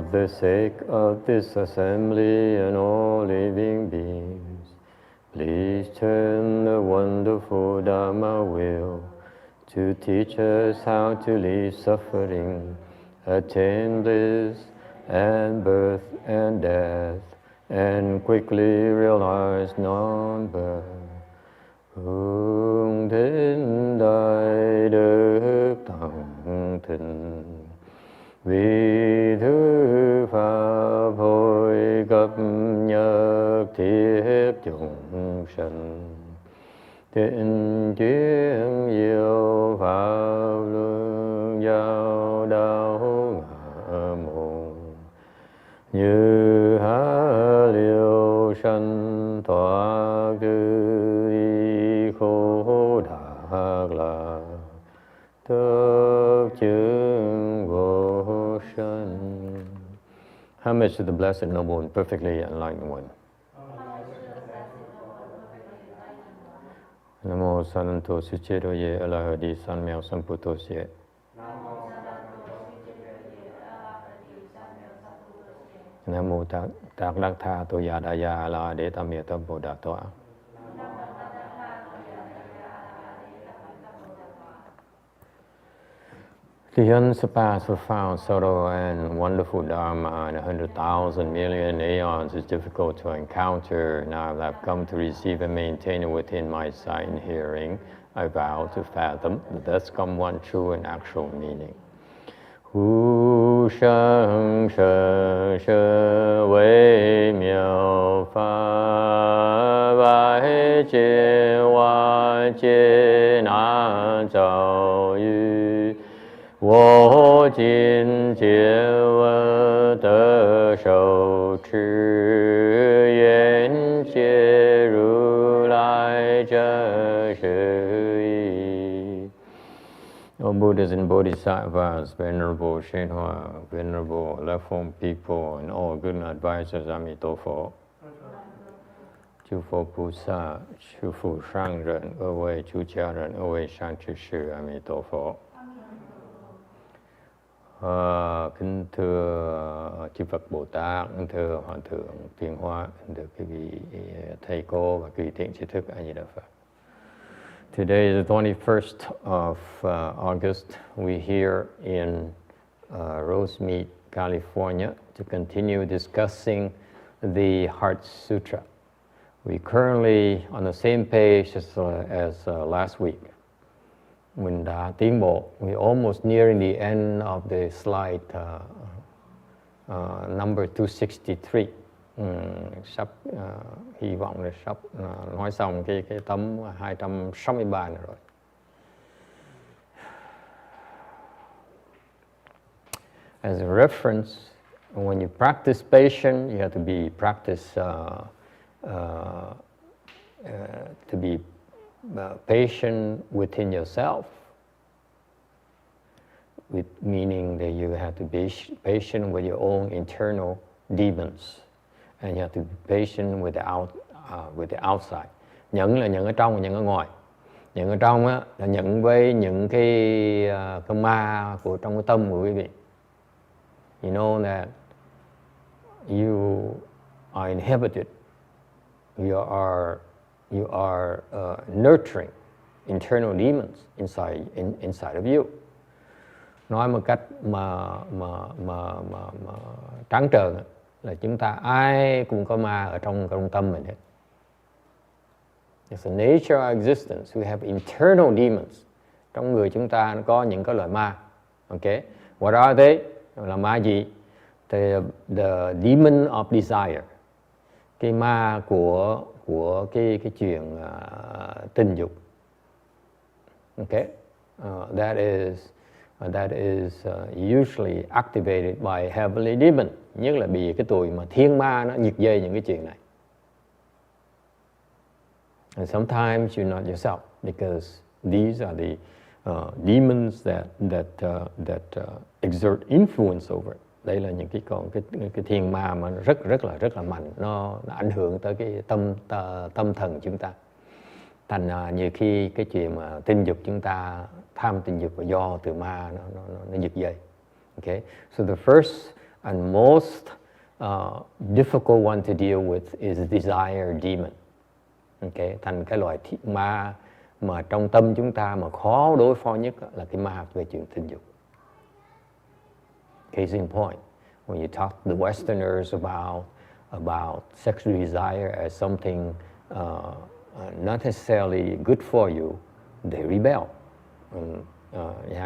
For the sake of this assembly and all living beings, please turn the wonderful Dharma wheel to teach us how to leave suffering, attain bliss and birth and death, and quickly realize non-birth. Hướng đến đại đức thắng thịnh, vì thứ pháp hội cấp nhất thiết chúng sanh, thiện chuyên diệu pháp luân giao đạo ngã môn, như há liêu sanh thoát cư đi khổ đắc lạc, thức chứng vô sanh. Homage to the Blessed Noble and Perfectly Enlightened One. Namo Sananto Suchero Ye Alahadi Sanmyao Samputos Ye. Namo Tạc Đắc Tha Tô Yà Đà Yà Ala Đế Tam Miệt Tâm Bồ Đà Tọa. The unsurpassed, profound, subtle, and wonderful Dharma in 100,000 million aeons is difficult to encounter. Now I've come to receive and maintain it within my sight and hearing. I vow to fathom the thus come one true and actual meaning. Hu sheng sheng she wei miao fa bai jie wa jie na zhao yu. 我今见闻得受持，愿解如来真实义。O Buddhas and Bodhisattvas, Venerable Shenhua, Venerable Left-Form people, and all good advisors, Amitofo. 诸佛菩萨、诸佛上人、各位出家人、各位善知识，阿弥陀佛。 kính thưa chư Phật Bồ Tát, kính thưa Hòa thượng Tuyên Hóa, kính thưa quý vị thầy cô và quý vị thiện tri thức A Di Đà Phật. Today is the 21st of August. We're here in Rosemead, California, to continue discussing the Heart Sutra. We're currently on the same page as last week. Mình đã tiến bộ. We're almost nearing the end of the slide number 263. Sắp hy vọng là sắp nói xong cái tấm 263 này rồi. As a reference, when you practice patience, you have to be patient within yourself, meaning that you have to be patient with your own internal demons, and you have to be patient with the outside. Nhẫn là nhẫn ở trong và nhẫn ở ngoài. Nhẫn ở trong á, là nhẫn với những cái ma của trong cái tâm của quý vị. You know that you are inhibited. You are nurturing internal demons inside of you. Nói một cách mà trắng trợn là chúng ta ai cũng có ma ở trong tâm mình hết. It's the nature of our existence. We have internal demons. Trong người chúng ta nó có những cái loại ma. Okay? What are they? Là ma gì? The demon of desire. Cái ma của cái chuyện tình dục. Okay? That is usually activated by heavenly demon. Nhất là bị cái tụi mà thiên ma nó giật dây những cái chuyện này. And sometimes you're not yourself because these are the demons that exert influence over it. Đây là những cái thiên ma mà nó rất là mạnh, nó ảnh hưởng tới cái tâm thần chúng ta. Thành nhiều khi cái chuyện mà tình dục chúng ta tham tình dục là do từ ma nó giật dây. Okay, so the first And most difficult one to deal with is desire demon. Okay, thành cái loại ma mà trong tâm chúng ta mà khó đối phó nhất là cái ma về chuyện tình dục. Case in point, when you talk to the Westerners about sexual desire as something not necessarily good for you, they rebel.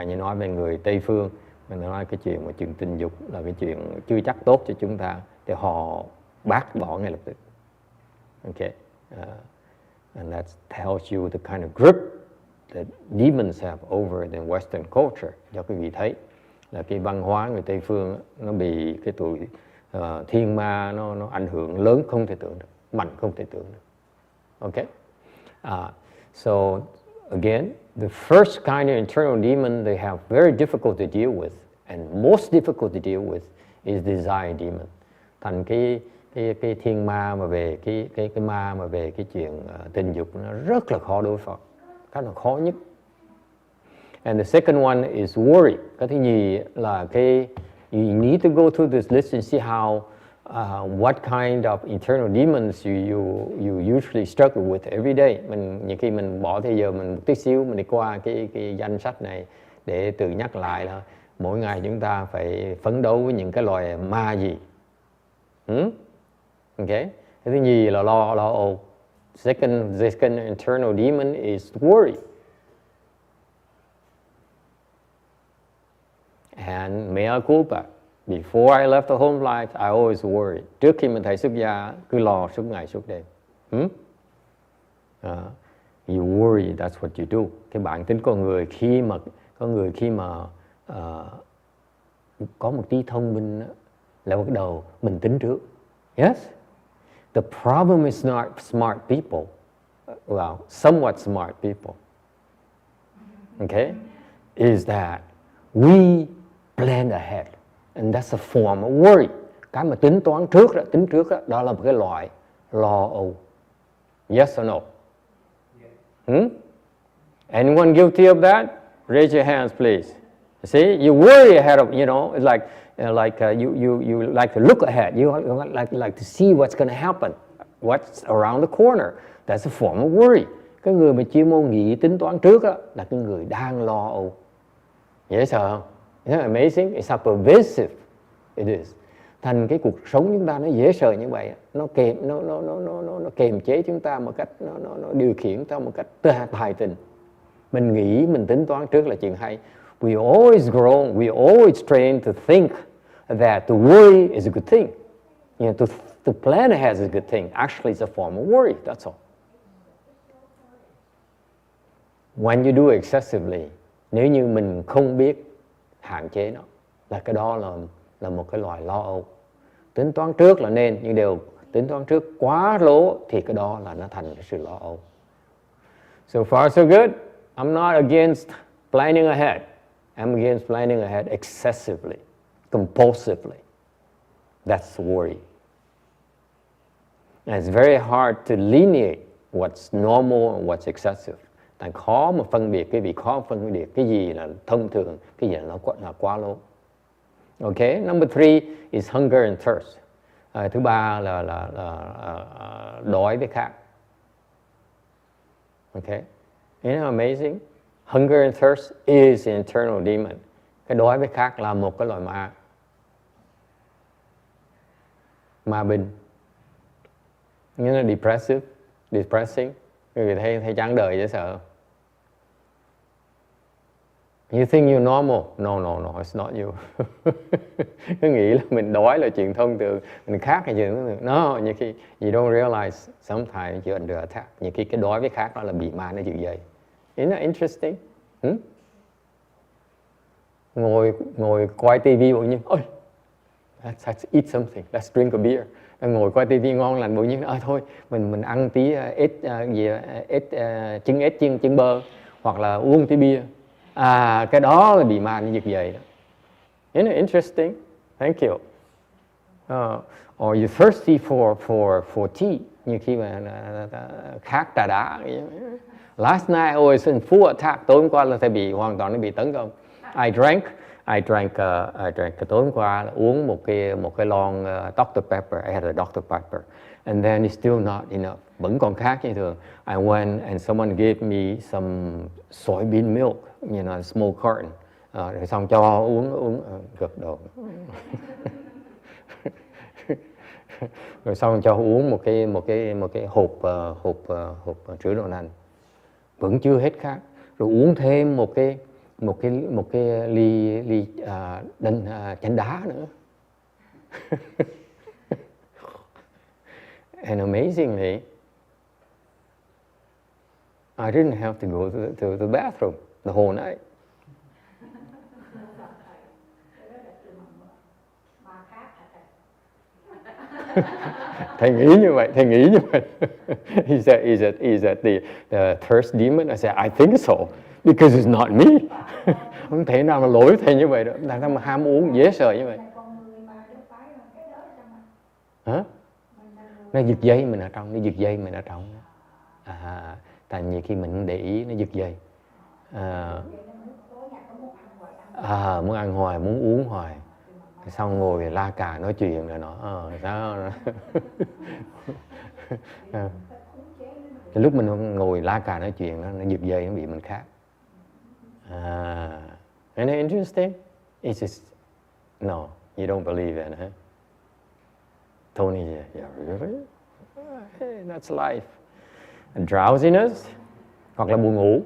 Như nói về người Tây phương, mình nói cái chuyện mà chuyện tình dục là cái chuyện chưa chắc tốt cho chúng ta, thì họ bác bỏ ngay lập tức. Okay, and that tells you the kind of grip that demons have over the Western culture. Cho quý vị thấy là cái văn hóa người Tây phương nó bị cái tụi thiên ma nó ảnh hưởng lớn không thể tưởng được, mạnh không thể tưởng được. Okay, so again, the first kind of internal demon they have very difficult to deal with, and most difficult to deal with is desire demon. Thành cái thiên ma mà về cái ma mà về cái chuyện tình dục nó rất là khó đối phó, cái là khó nhất. And the second one is worry. Cái thứ nhì là cái you need to go through this list and see how what kind of internal demons you usually struggle with every day. Mình nhiều khi mình bỏ thời giờ mình một tí xíu mình đi qua cái danh sách này để tự nhắc lại là mỗi ngày chúng ta phải phấn đấu với những cái loài ma gì. Okay. Cái thứ nhì là lo âu. Second internal demon is worry. And mea culpa. Before I left the home life, I always worried. Trước khi mình thấy xuất gia, cứ lo suốt ngày suốt đêm. You worry, that's what you do. Cái bản tính con người khi mà có một tí thông minh là bắt đầu mình tính trước. Yes. The problem is not smart people. Well, somewhat smart people. Okay, is that we plan ahead. And that's a form of worry. Cái mà tính trước đó là một cái loại lo âu. Yes or no? Anyone guilty of that? Raise your hands, please. See, you worry ahead of, it's like you like to look ahead. You like to see what's going to happen, what's around the corner. That's a form of worry. Cái người mà chuyên môn nghĩ tính toán trước đó, là cái người đang lo âu. Dễ sợ không? Isn't that amazing? It's how pervasive it is. Thành cái cuộc sống chúng ta nó dễ sợ như vậy, nó kềm chế chúng ta một cách, nó điều khiển chúng ta một cách tài tình. Mình nghĩ, mình tính toán trước là chuyện hay. We always grow, we always train to think that to worry is a good thing. To plan ahead is a good thing. Actually, it's a form of worry. That's all. When you do excessively, nếu như mình không biết hạn chế nó, là cái đó là một cái loại lo âu. Tính toán trước là nên, nhưng đều tính toán trước quá lố thì cái đó là nó thành cái sự lo âu. So far so good. I'm not against planning ahead. I'm against planning ahead excessively, compulsively. That's worry. And it's very hard to delineate what's normal and what's excessive. Tại khó mà phân biệt, cái việc khó phân biệt cái gì là thông thường, cái gì là quá lố. Okay, number 3 is hunger and thirst. Thứ ba là đói với khát. Okay, isn't it amazing? Hunger and thirst is an internal demon. Cái đói với khát là một cái loại ma binh. Nghĩa là depressing. Người thấy chán đời dễ sợ. You think you're normal? No, it's not you. Cứ nghĩ là mình đói là chuyện thông thường, mình khát là chuyện thông thường. No, nhiều khi you don't realize sometimes you're under attack. Nhiều khi cái đói với khát đó là bị ma nó giữ dậy. Isn't that interesting? Ngồi quay tivi bỗng nhiên, ôi, let's eat something, let's drink a beer. Ngồi quay tivi ngon lành bỗng nhiên, thôi mình ăn tí trứng ếch chiên trứng bơ, hoặc là uống tí bia. Cái đó là bị ma nó giật dậy đó. Isn't it interesting? Thank you. Or you're thirsty for tea. Như khi mà khát trà đá. Last night I was in full attack. Tối hôm qua là hoàn toàn bị tấn công. I I drank tối hôm qua uống một cái lon Dr. Pepper. I had a Dr. Pepper, and then it's still not enough. Vẫn còn khác như thường. I went and someone gave me some soybean milk, you know, a small carton. Rồi xong cho uống gật đầu. Rồi xong cho uống một cái hộp sữa đậu nành. Vẫn chưa hết khát. Rồi uống thêm một cái ly chanh đá nữa. And amazingly, I didn't have to go to the bathroom the whole night. Thầy nghĩ như vậy. He said, is that the thirst demon? I said, I think so, because it's not me. Không thể nào mà lỗi thầy như vậy được. Làm sao mà ham uống dễ sợ như vậy? Hả? Nó giật dây mình ở trong. Tại vì khi mình để ý nó giật dây. Muốn ăn hoài, muốn uống hoài. Xong ngồi la cà nói chuyện rồi nó sao lúc mình ngồi la cà nói chuyện nó giật dây, nó bị mình khác. Isn't it interesting? It's just no, you don't believe it, huh? Tony, yeah, really? Hey, that's life. And drowsiness, hoặc là buồn ngủ.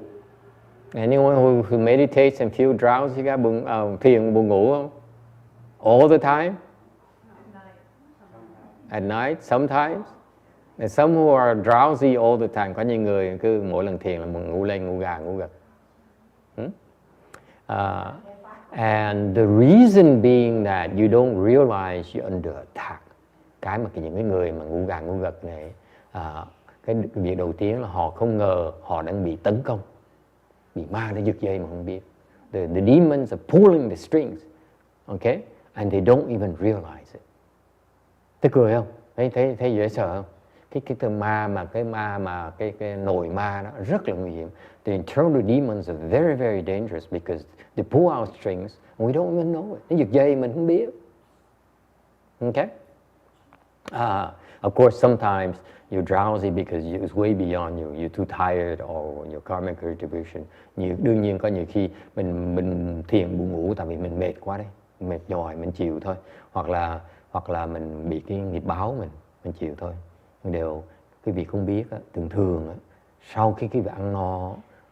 Anyone who meditates and feel drowsy, thiền buồn ngủ không? All the time? At night, sometimes. There's some who are drowsy all the time. Có những người cứ mỗi lần thiền là ngủ lên, ngủ gà, ngủ gật. And the reason being that you don't realize you're under attack. Cái mà những cái người mà ngủ gà, ngủ gật này, cái việc đầu tiên là họ không ngờ họ đang bị tấn công. Bị ma đã giật dây mà không biết. The demons are pulling the strings. Okay? And they don't even realize it. Thấy cười không? Thấy dễ sợ không? Cái nồi ma đó rất là nguy hiểm. The internal demons are very, very dangerous because they pull our strings and we don't even know it. Nó giật dây mình không biết. Okay? Of course, sometimes you're drowsy because it's way beyond you. You're too tired or your karmic retribution. Đương nhiên có nhiều khi mình thiền buồn ngủ tại vì mình mệt quá đấy. Mệt nhòi mình chịu thôi, hoặc là mình bị cái nghiệp báo mình chịu thôi. Đều quý vị không biết thường sau khi quý vị ăn no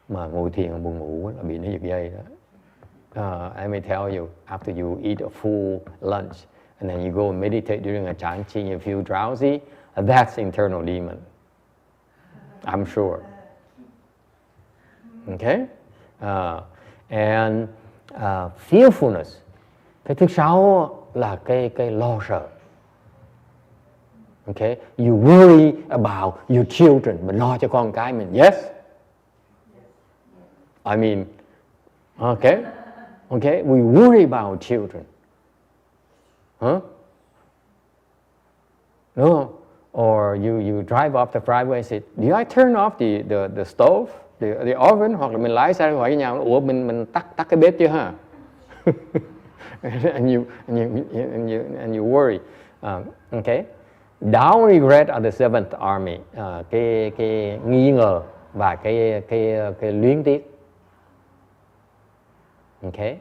mà ngồi thiền buồn ngủ là bị nó giật dây đó. I may tell you, after you eat a full lunch and then you go and meditate during a chanting, you feel drowsy, that's internal demon. I'm sure. Okay? And fearfulness. Cái thứ sáu là cái lo sợ. Okay? You worry about your children. Mình lo cho con cái mình. Yes? I mean, okay? Okay? We worry about our children. Huh? Đúng không? Or you drive off the driveway and say, do I turn off the stove, the oven? Hoặc là mình lái xe khỏi cái nhà, ủa mình tắt cái bếp chưa hả? and you worry. Okay? Doubt, regret are the seventh army. Cái nghi ngờ và cái luyến tiếc. Okay?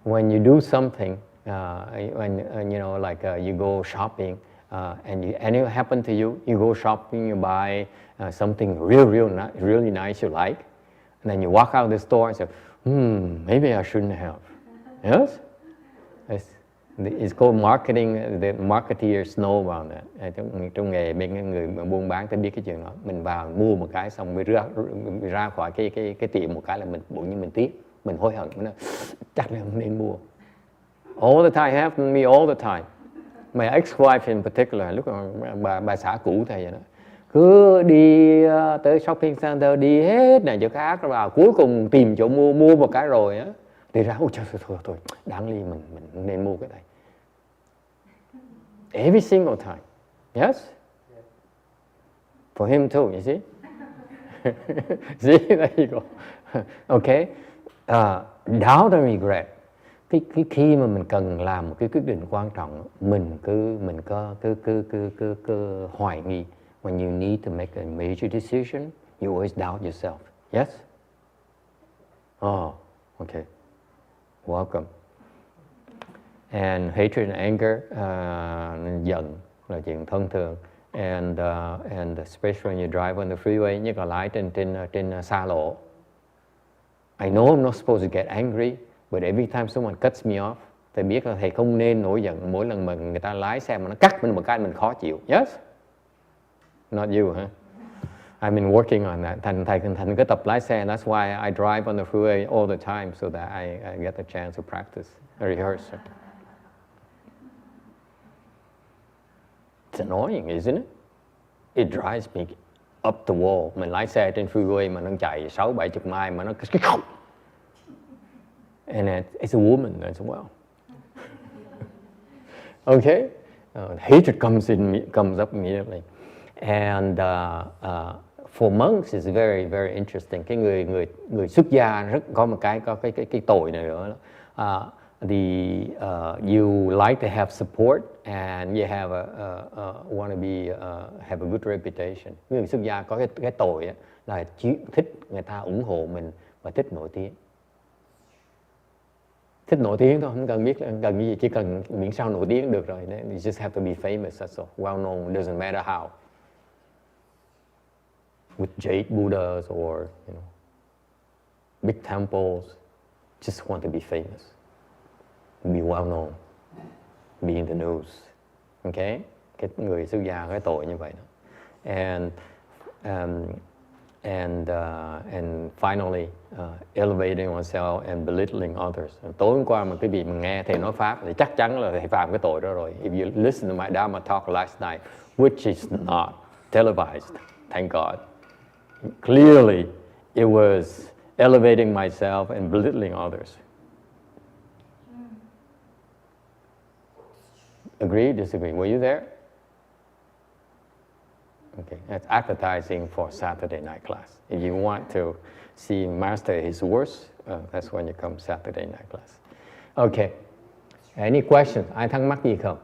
When you do something, when you know, like you go shopping, and it happen to you, you go shopping, you buy something really nice you like, and then you walk out the store and say, maybe I shouldn't have. Yes? It's called marketing. The marketeers know about that. Trong nghề bên người buôn bán ta biết cái chuyện đó. Mình vào mua một cái xong mới ra khỏi cái tiệm một cái là mình bỗng nhiên mình tiếc, mình hối hận, mình nói, chắc là không nên mua. All the time, happened to me all the time. My ex-wife in particular, lúc bà xã cũ thầy vậy đó, cứ đi tới shopping center, đi hết này chỗ khác vào, cuối cùng tìm chỗ mua một cái rồi á, thì ra ôi trời thôi đáng lý mình nên mua cái này. Every single time. Yes? For him too, you see? See, there you go. Okay? Doubt and regret. Cái khi mà mình cần làm một cái quyết định quan trọng, mình cứ hoài nghi. When you need to make a major decision, you always doubt yourself. Yes? Oh, okay. Welcome. And hatred and anger, giận là chuyện thông thường. And especially when you drive on the freeway, nhất là lái trên xa lộ. I know I'm not supposed to get angry, but every time someone cuts me off, thầy biết là thầy không nên nổi giận mỗi lần mà người ta lái xe mà nó cắt mình một cái mình khó chịu. Yes? Not you, huh? I've been working on that. Thành cái tập lái xe. That's why I drive on the freeway all the time, so that I get the chance to practice, rehearse. It's annoying, isn't it? It drives me up the wall. Mình lái xe trên freeway mà nó chạy 60-70 mile mà nó cái khóc. And it's a woman as well. Okay? Hatred comes up immediately. And for monks it's very, very interesting. Cái người xuất gia rất có một cái tội này nữa. You like to have support and you have want to be have a good reputation. Người xuất gia có cái tội là thích người ta ủng hộ mình và thích nổi tiếng. Thích nổi tiếng thôi, không cần biết cần cái gì, chỉ cần miễn sao nổi tiếng được rồi. You just have to be famous, that's all. Well known, doesn't matter how. With jade Buddhas or big temples, just want to be famous, be well known, be in the news. Okay? Cái người xuất gia cái tội như vậy đó. And finally, elevating oneself and belittling others. Tối hôm qua mà quý vị mà nghe thầy nói pháp thì chắc chắn là thầy phạm cái tội đó rồi. If you listen to my Dharma talk last night, which is not televised, thank God. Clearly, it was elevating myself and belittling others. Agree, disagree? Were you there? Okay, that's advertising for Saturday night class. If you want to see master his words, that's when you come Saturday night class. Okay, any questions? Ai thắc mắc gì không?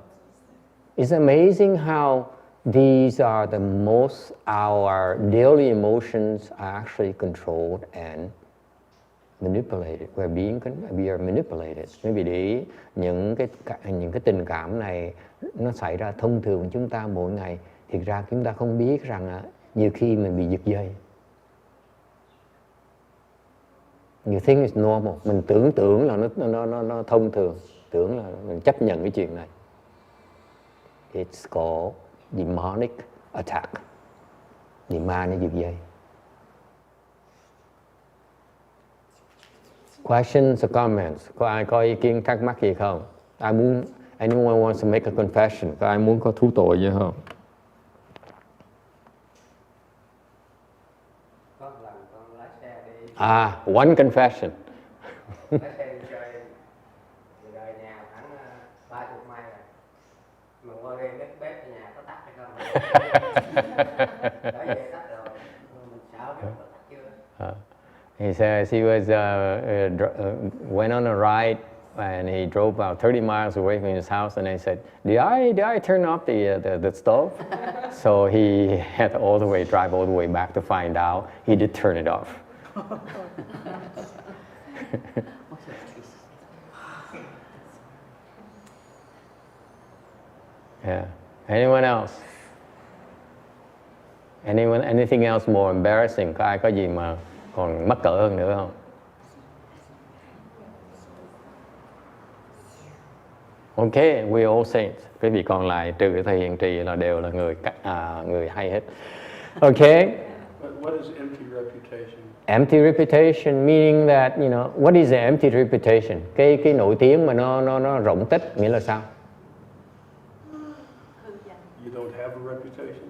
It's amazing how these are the most, our daily emotions are actually controlled and manipulated. We are manipulated. Quý vị để ý những cái tình cảm này nó xảy ra thông thường chúng ta mỗi ngày. Thực ra chúng ta không biết rằng nhiều khi mình bị giật dây. You think it's normal. Mình tưởng là nó thông thường, tưởng là mình chấp nhận cái chuyện này. It's called demonic attack. Ma nó giật dây. Questions or comments? Có ai có ý kiến thắc mắc gì không? Anyone wants to make a confession? Có ai muốn có thú tội gì không? One confession. Lái xe đi chơi, rời nhà khoảng 30 mai rồi. Mà qua đêm bếp ở nhà có tắt hay không? Đã về tắt rồi, mình sợ biết có tắt chưa? He says he was went on a ride and he drove about 30 miles away from his house, and he said, "Did I turn off the stove?" So he had to drive all the way back to find out he did turn it off. Yeah. Anyone else? Anything else more embarrassing? Có ai có gì mà còn mắc cỡ hơn nữa không? Okay, we all saints. Cái vị còn lại trừ thầy Hiền Trì là đều là người hay hết. Okay. What is empty reputation? Empty reputation meaning that, what is the empty reputation? Cái nổi tiếng mà nó rỗng tích nghĩa là sao? You don't have a reputation?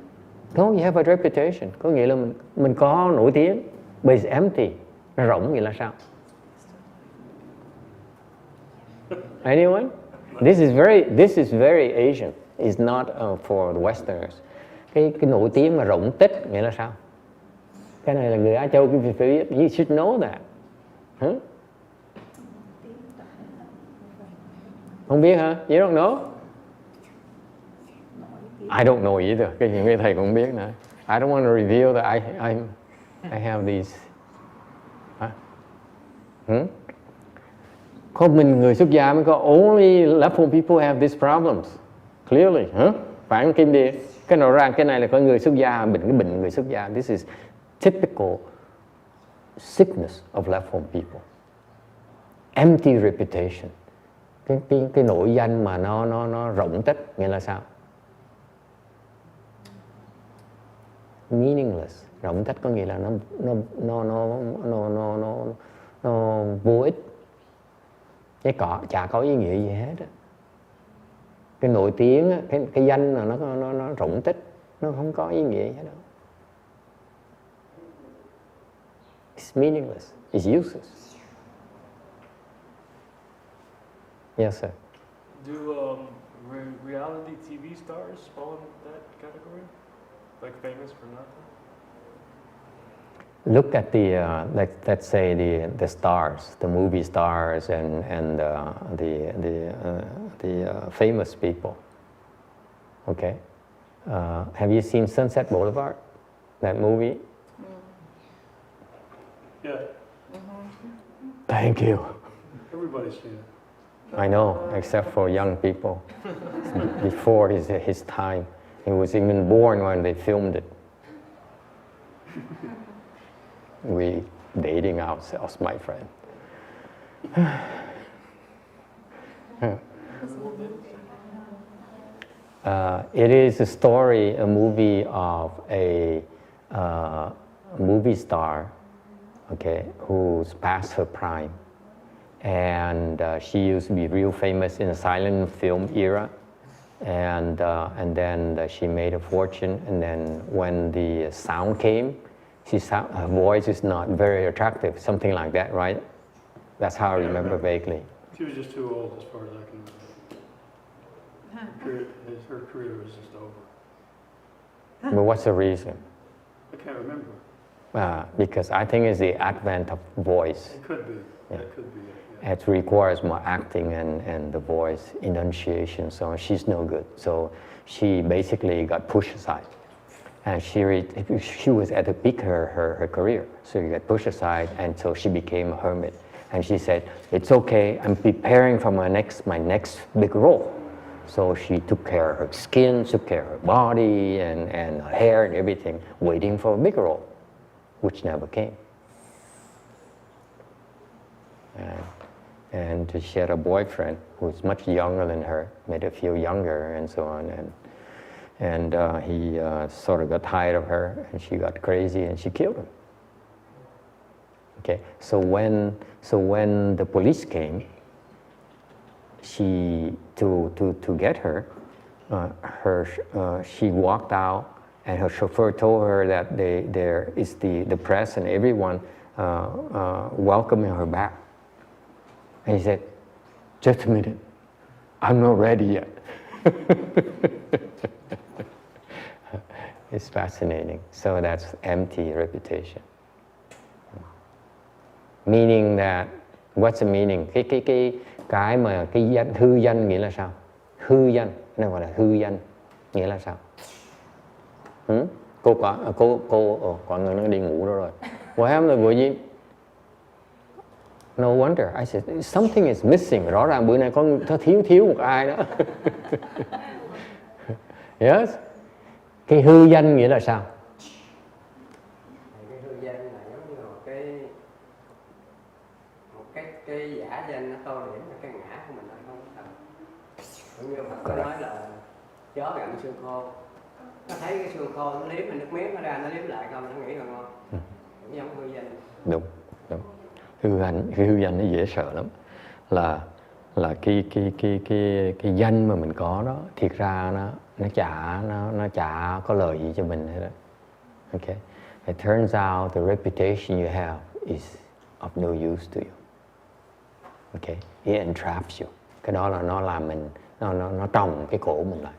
No, you have a reputation. Có nghĩa là mình có nổi tiếng, but it's empty. Nó rỗng nghĩa là sao? Anyone? This is very Asian. It's not for the Westerners. Cái nổi tiếng mà rỗng tích nghĩa là sao? Cái này là người Á Châu quý vị phải biết. You should know that. Huh? Không biết hả? You don't know? I don't know either. Cái thầy cũng không biết nữa. I don't want to reveal that I have these. Có mình người xuất gia mới có, only leftful people have these problems. Clearly, phản kim đi. Cái nào ra cái này là có người xuất gia, bệnh người xuất gia. This is typical sickness of leftful people. Empty reputation. Cái nội danh mà nó rỗng tích, nghĩa là sao? Meaningless. Rỗng tích có nghĩa là nó vô ích. Chả có ý nghĩa gì hết á. Cái nổi tiếng á, cái danh là nó rỗng tích, nó không có ý nghĩa gì hết đâu. It's meaningless. It's useless. Yes, sir. Do reality TV stars fall in that category? Like famous for nothing? Look at the let's say the stars, the movie stars, and the famous people. Okay, have you seen Sunset Boulevard? That movie? Yeah, Thank you. everybody's seen it. I know, except for young people. Before his time, he was even born when they filmed it. We dating ourselves, my friend. It is a story, a movie of a movie star, okay, who's past her prime. And she used to be real famous in the silent film era. And then she made a fortune. And then when the sound came, her voice is not very attractive, something like that, right? That's how I remember vaguely. She was just too old as far as I can remember. Her career was just over. But what's the reason? I can't remember. Because I think it's the advent of voice. It could be. Yeah. That could be it. Yeah. It requires more acting and the voice, enunciation, so she's no good. So she basically got pushed aside. And she was at the peak of her career, so she got pushed aside, and so she became a hermit. And she said, "It's okay. I'm preparing for my next big role." So she took care of her skin, took care of her body, and her hair and everything, waiting for a big role, which never came. And she had a boyfriend who was much younger than her, made her feel younger, and so on. And he sort of got tired of her, and she got crazy, and she killed him. Okay, so when the police came, to get her, she walked out, and her chauffeur told her that there is the press and everyone welcoming her back. And he said, "Just a minute, I'm not ready yet." It's fascinating. So that's empty reputation. Meaning that, what's the meaning? Cái mà cái danh, hư danh nghĩa là sao? Hư danh, nó gọi là hư danh, nghĩa là sao? Có người nó đi ngủ đó rồi. What happened to Guji? No wonder. I said, something is missing. Rõ ràng bữa nay có thiếu một ai đó. Yes. Cái hư danh nghĩa là sao? Cái hư danh là giống như một cái giả danh nó tô điểm là cái ngã của mình nó không thật. Cũng như Phật có nói là chó gặm xương khô, nó thấy cái xương khô nó liếm, nước miếng nó ra nó liếm lại không, nó nghĩ là ngon. Cũng giống hư danh. Đúng. Hư danh nó dễ sợ lắm. Là cái danh mà mình có đó, thiệt ra nó chả có lợi gì cho mình hết đó. Okay. It turns out the reputation you have is of no use to you. Okay. It entraps you. Cái đó là nó làm mình, nó tròng cái cổ mình lại.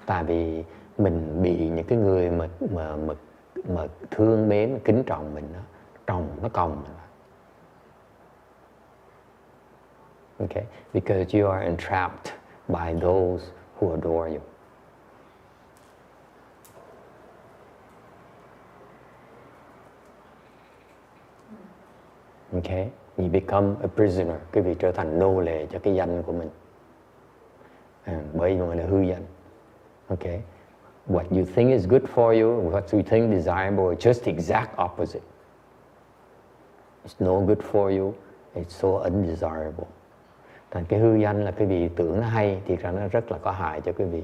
Tại vì mình bị những cái người mà thương mến, kính trọng mình đó, nó còng mình lại. Okay? Because you are entrapped by those who adore you. Okay? You become a prisoner. Quý vị trở thành nô lệ cho cái danh của mình. Bởi gọi là hư danh. Okay? What you think is good for you, what you think desirable, is just exact opposite. It's no good for you, it's so undesirable. Thành cái hư danh là quý vị tưởng nó hay, thì ra nó rất là có hại cho quý vị.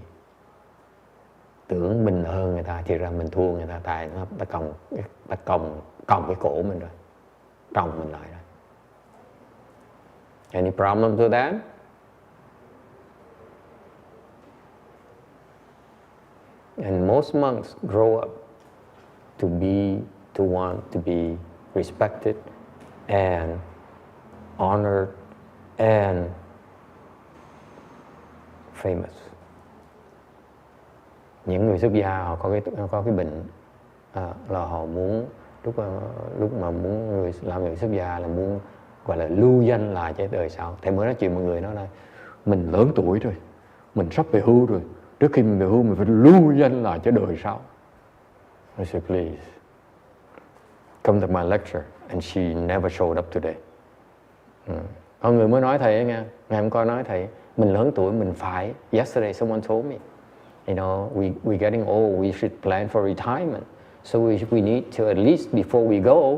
Tưởng mình hơn người ta, thì ra mình thua người ta, tại nó còng cái cổ mình rồi, còng mình lại rồi. Any problem to that? And most monks grow up to want to be respected and honored and famous. Những người xuất gia họ có cái bệnh là họ muốn lúc mà muốn làm người xuất gia là muốn gọi là lưu danh lại cho đời sau. Thầy mới nói chuyện mọi người nói là mình lớn tuổi rồi, mình sắp về hưu rồi. Trước khi mình về hưu mình phải lưu danh lại cho đời sau. I said, please, come to my lecture. And she never showed up today. Có người mới nói thầy nghe, ngày hôm qua nói thầy, mình lớn tuổi mình phải. Yesterday someone told me, you know, we're getting old, we should plan for retirement. So we need to at least before we go,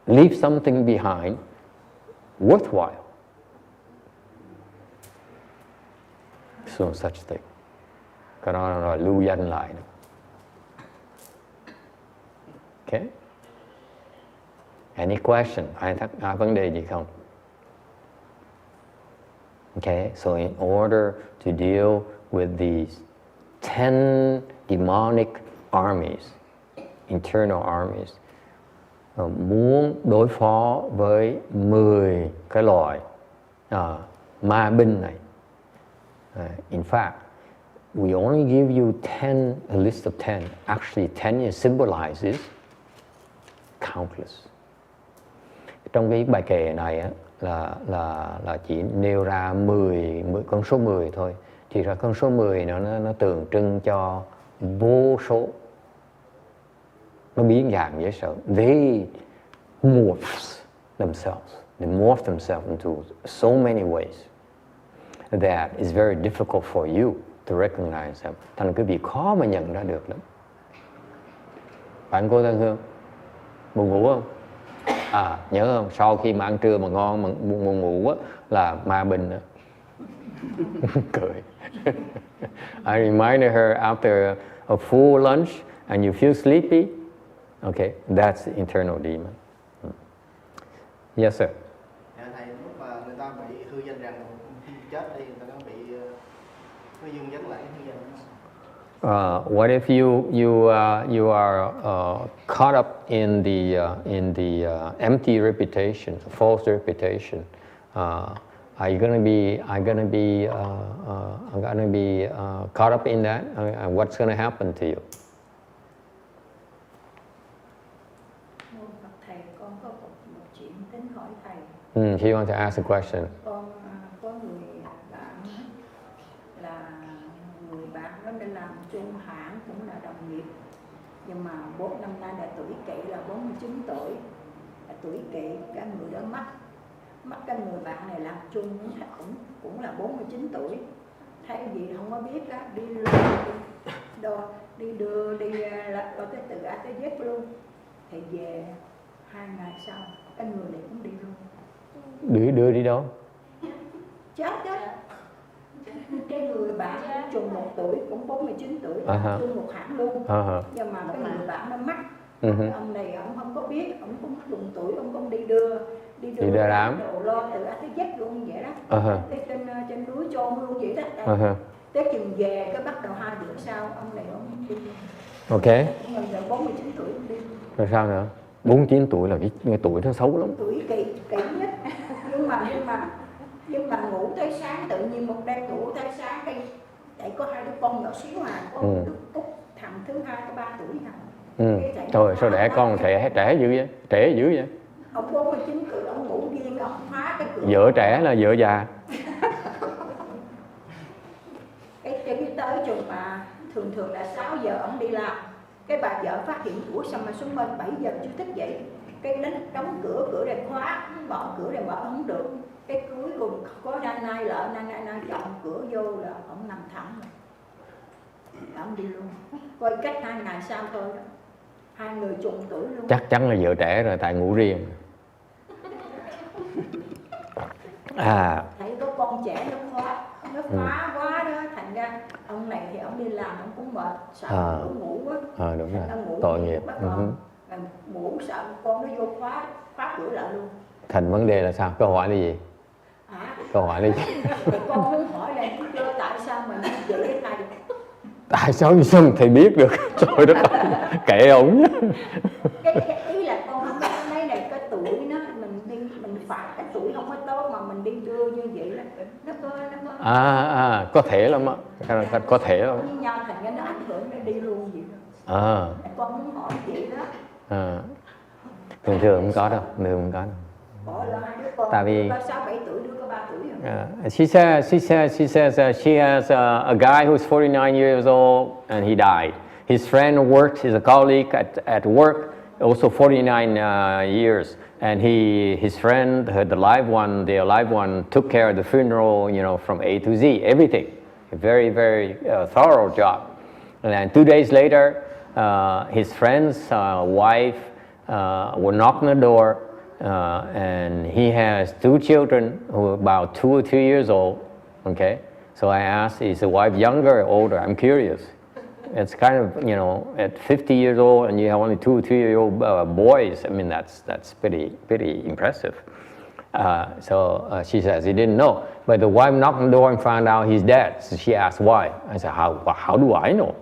leave something behind worthwhile. There's no such thing. Cái đó là lưu danh lại. Okay? Any question? Ai vấn đề gì không? Okay, so in order to deal with these 10 demonic armies, internal armies, muốn đối phó với 10 cái loại ma binh này. In fact, we only give you 10, a list of 10. Actually, 10 symbolizes countless. Trong cái bài kệ này á, là chỉ nêu ra 10 con số 10 thôi. Thì ra con số 10 nó tượng trưng cho vô số. Nó biến dạng dễ sợ. They morph themselves. They morph themselves into so many ways that it's very difficult for you to recognize them. Thành cái việc khó mà nhận ra được lắm. Bạn cô Thân Hương, buồn ngủ không? Nhớ không? Sau khi mà ăn trưa mà ngon mà buồn ngủ á, là ma binh á. Cười. I reminded her after a full lunch and you feel sleepy. Okay, that's the internal demon. Yes, sir. Thầy, lúc mà người ta bị hư danh rằng chết đi, người ta có bị hư dương vấn lại hư danh. What if you are caught up in the empty reputation, false reputation? Are you going to be caught up in that? What's going to happen to you? Thầy, con có một chuyện tính hỏi thầy. She wants to ask a question. Con có người bạn là người bạn đó đi làm chung hãng, cũng là đồng nghiệp, nhưng mà 4 năm nay là tuổi kỵ, là 49 tuổi, là tuổi kỵ. Cái người đó mất cái người bạn này làm chung cũng là 49 tuổi, thay vì không có biết á, đi đưa là ở cái từ A tới Z luôn. Thì về 2 ngày sau cái người này cũng đi luôn. Đưa đi đâu? Chết đó. Cái người bạn trùng 1 tuổi, cũng 49 tuổi, chung một hãng luôn. Nhưng mà cái người bạn nó mắc. Ông này ông không có biết, ông cũng trùng tuổi, ông cũng đi đưa đám đồ lo từ A tới Z luôn vậy đó. Trên núi chôn luôn vậy đó. Tới chừng về cái bắt đầu 2 bữa sau ông này ông đi. Ok. Người giờ 49 tuổi ông đi. Rồi sao nữa? 49 tuổi là cái tuổi nó xấu lắm. Tuổi kỵ nhất. nhưng mà ngủ tới sáng, tự nhiên một đêm ngủ tới sáng đi. Tại có 2 đứa con nhỏ xíu có đứa Cúc, thằng thứ 2 có 3 tuổi hả? Trời, sao đẻ con trẻ dữ vậy? Trẻ dữ vậy? Ông 49 tuổi, ông ngủ riêng, ông phá cái cửa Vợ trẻ là vợ già. Cái tới chừng mà thường là 6 giờ ông đi làm, cái bà vợ phát hiện ủa sao mà xuống bên 7 giờ chưa thức dậy, cái đánh đóng cửa để khóa, bỏ cửa để mở không được, cái cuối cùng có nai chọn cửa vô là ông nằm thẳng rồi, ông đi luôn. Coi cách 2 ngày sau thôi đó, 2 người trùng tuổi luôn. Chắc chắn là vợ trẻ rồi, tại ngủ riêng. Thấy có con trẻ nó khóa quá đó, thành ra ông này thì ông đi làm ông cũng mệt, sợ ngủ quá. Đúng rồi, ngủ tội nghiệp. Ngủ sợ con nó vô khóa cửa lại luôn. Thành vấn đề là sao? Câu hỏi là gì? Câu hỏi là gì? Con muốn hỏi là tại sao mình như vậy thầy? Tại sao như sao thầy biết được? Trời đất ơi, kệ ổng. Cái ý là con không biết mấy này cái tuổi nó mình phạt cái tuổi không có tốt mà mình đi đưa như vậy là nó Có thể lắm á, có thể lắm. với nhau thành ra nó ảnh hưởng nó đi luôn vậy đó. Con muốn hỏi chị đó. Thường không có đâu, không có đâu. Bỏ lỡ 2 đứa con, Tại vì có 6-7 tuổi, đứa có 3 tuổi rồi. She says she has a guy who's 49 years old and he died. His friend works, he's a colleague at work, also 49 years. And his friend, the live one, took care of the funeral, from A to Z, everything. A very, very thorough job. And then 2 days later, his friend's wife will knock on the door. And he has 2 children who are about 2 or 3 years old. Okay, so I asked, is the wife younger or older? I'm curious. It's kind of, at 50 years old and you have only 2 or 3 year old boys. I mean, that's pretty impressive. So she says he didn't know, but the wife knocked on the door and found out he's dead. So she asked why. I said, how do I know?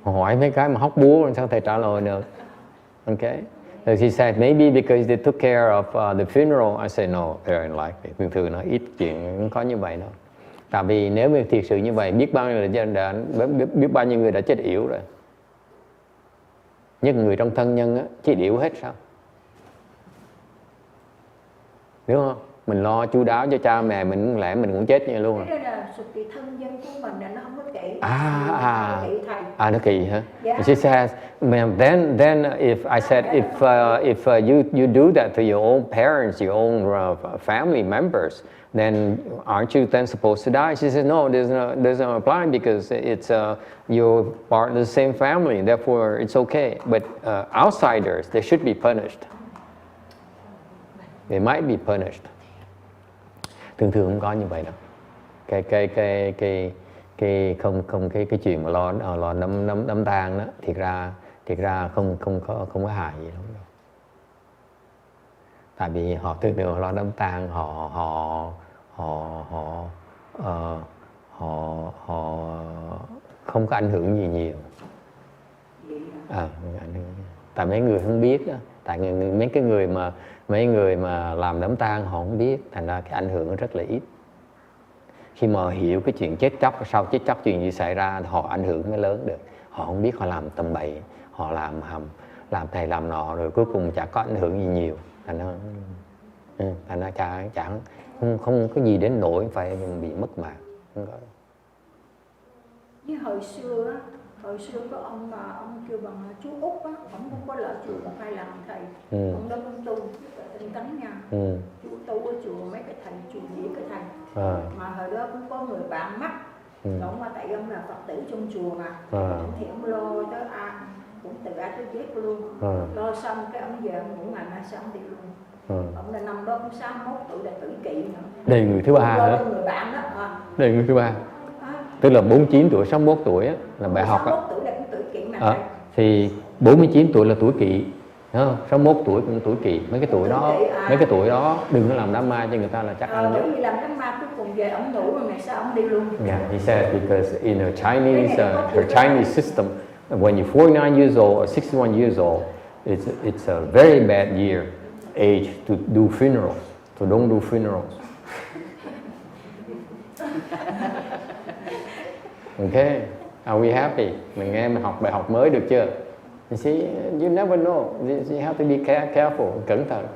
Hỏi mấy cái mà hóc búa làm sao thầy trả lời được? Okay. So she said, maybe because they took care of the funeral. I said, no, very unlikely. Thường nó ít chuyện không có như vậy đâu. Tại vì nếu mà thiệt sự như vậy, biết bao nhiêu người đã chết yểu rồi. Những người trong thân nhân á, chết yểu hết sao? Đúng không? Mình lo chu đáo cho cha mẹ mình, lẽ mình cũng chết như luôn rồi. Thế là sự kỳ thân nhân của mình là nó không có kỹ. Nó kỳ hả? Yeah. She says, then if I said if you do that to your own parents, your own family members, then aren't you then supposed to die? She says, no, there's no apply because it's you're part of the same family, therefore it's okay. But outsiders, they should be punished. They might be punished. Thường không có như vậy đâu. Cái chuyện mà lo đám tang đó, thiệt ra không có hại gì lắm đâu. Tại vì họ thường lo đám tang, họ không có ảnh hưởng gì nhiều. Tại mấy người không biết đó, tại mấy người mà làm đám tang họ không biết, thành ra cái ảnh hưởng nó rất là ít. Khi mà hiểu cái chuyện chết chóc, sau chết chóc chuyện gì xảy ra, họ ảnh hưởng mới lớn được. Họ không biết, họ làm tầm bậy, họ làm thầy làm nọ, rồi cuối cùng chả có ảnh hưởng gì nhiều. Thành ra chẳng không có gì đến nỗi phải bị mất mạng. Không có. Như hồi xưa có ông mà ông kêu bằng chú Út á, ông cũng có lỡ chùa 1-2 lần thầy. Ông đó cũng tu tinh tấn nha. Chú tu ở chùa mấy cái thầy chùa gì cái thầy. Mà hồi đó cũng có người bạn mắc. Ông mà tại ông là Phật tử trong chùa mà. Thì ông lo tới cũng từ A tới Z luôn. Lo xong cái ông về ông ngủ ngày mai xong đi luôn. Ông là năm đó cũng 61 tuổi, là tử kỵ nữa. Đây người thứ ba nữa. Người bạn đó. Đây người thứ ba. Tức là 49 tuổi, 61 tuổi á, là bài học á. 61 tuổi là cũng tuổi kỵ mà. Thì 49 tuổi là tuổi kỵ, đúng không? 61 tuổi cũng tuổi kỵ. Mấy cái tuổi đó đừng có làm đám ma cho người ta là chắc ăn nhất. Bởi vì làm đám ma cuối cùng về ông ngủ rồi ngày sau ông đi luôn. Yeah, he said because in her Chinese system, when you're 49 years old or 61 years old, it's a very bad age to do funerals. So don't do funerals. Okay, are we happy? Mình nghe mình học bài học mới được chưa? You see, you never know. You have to be careful, cẩn thận.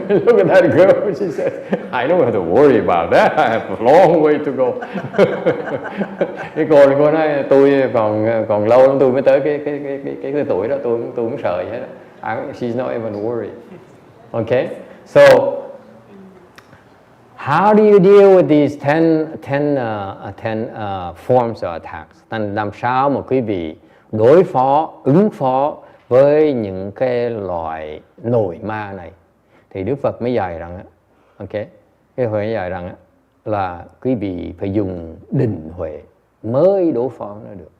Look at that girl. She says, I don't have to worry about that. I have a long way to go. Cái cô nói tôi còn lâu lắm tôi mới tới cái tuổi đó, tôi cũng sợ vậy đó. She's not even worried. Okay? So, how do you deal with these 10 forms of attacks? Làm sao mà quý vị ứng phó với những cái loại nội ma này? Thì Đức Phật mới dạy rằng, okay, cái Phật dạy rằng là quý vị phải dùng định huệ mới đối phó nó được.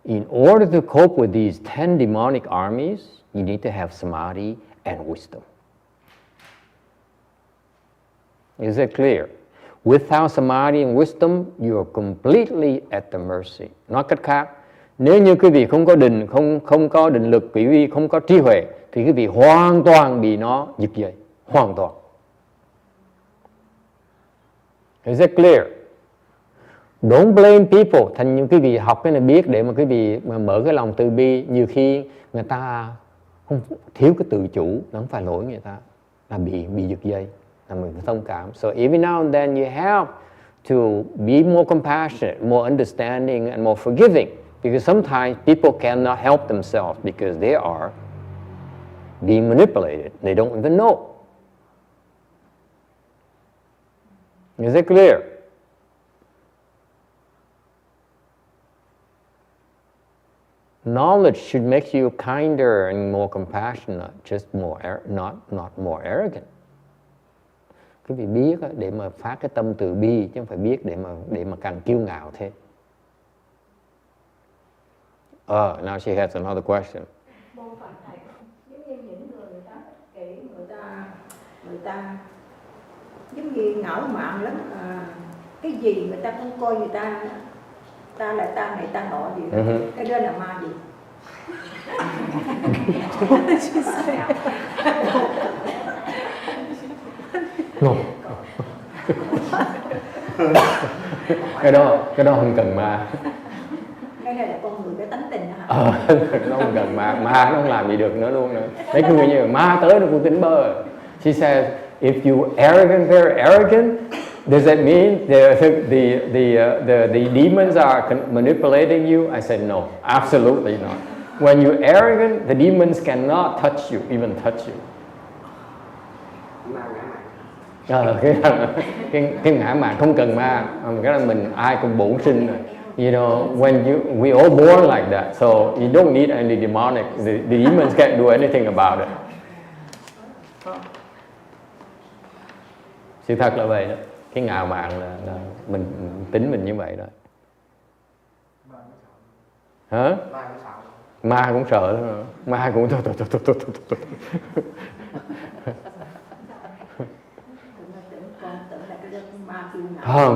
In order to cope with these 10 demonic armies, you need to have samadhi and wisdom. Is it clear? Without samadhi and wisdom, you are completely at the mercy. Nói cách khác, nếu như quý vị không có định lực, quý vị không có trí huệ, thì quý vị hoàn toàn bị nó giật dây, hoàn toàn. Is it clear? Don't blame people. Thành những quý vị học cái này biết để mà quý vị mà mở cái lòng từ bi. Nhiều khi người ta không thiếu cái tự chủ, nó không phải lỗi người ta, là bị giật dây, là mình thông cảm. So every now and then you have to be more compassionate, more understanding and more forgiving, because sometimes people cannot help themselves because they are being manipulated. They don't even know. Is it clear? Knowledge should make you kinder and more compassionate, just not more arrogant. Quý vị biết để mà phát cái tâm từ bi, chứ không phải biết để mà càng kiêu ngạo thế. Now she has another question. Mô Phật thầy, giống như những người ta kể người ta giống như ngạo mạn lắm, cái gì người ta không coi người ta là ta này ta nọ gì đó. Cái đó là ma gì? No. cái đó không cần ma. Cái này là con người cái tánh tình hả? Nó không cần ma nó không làm gì được nữa luôn nữa. Mấy người như ma tới nó cũng tính bơ. She says, if you arrogant, very arrogant, does that mean the demons are manipulating you? I said no, absolutely not. When you're arrogant, the demons cannot touch you, even touch you. Cái ngã mạn không cần ma, cái là mình ai cũng bổn sinh rồi. You know, we all born like that, so you don't need any demonic. The demons can't do anything about it. Sự thật là vậy đó. Cái ngạo mạn là mình tính mình như vậy đó. Hả? Ma cũng sợ đó. Ma cũng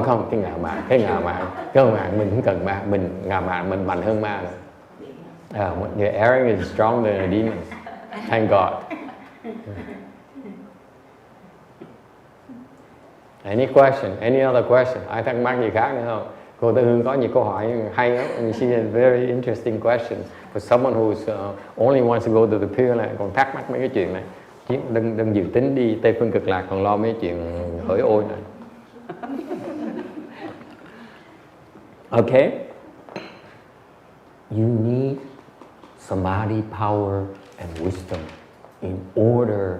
không, cái ngạo mạn mình không cần ma, mình ngạo mạn mình mạnh hơn ma rồi. The arrogance is stronger than the demons. Thank God. Any question? Any other question? Ai thắc mắc gì khác nữa không? Cô Tư Hương có nhiều câu hỏi hay lắm. She has very interesting questions. For someone who only wants to go to the Pure Land, còn thắc mắc mấy cái chuyện này. Đừng dự tính đi Tây Phương Cực Lạc còn lo mấy chuyện hỡi ôi này. Okay? You need samadhi power and wisdom in order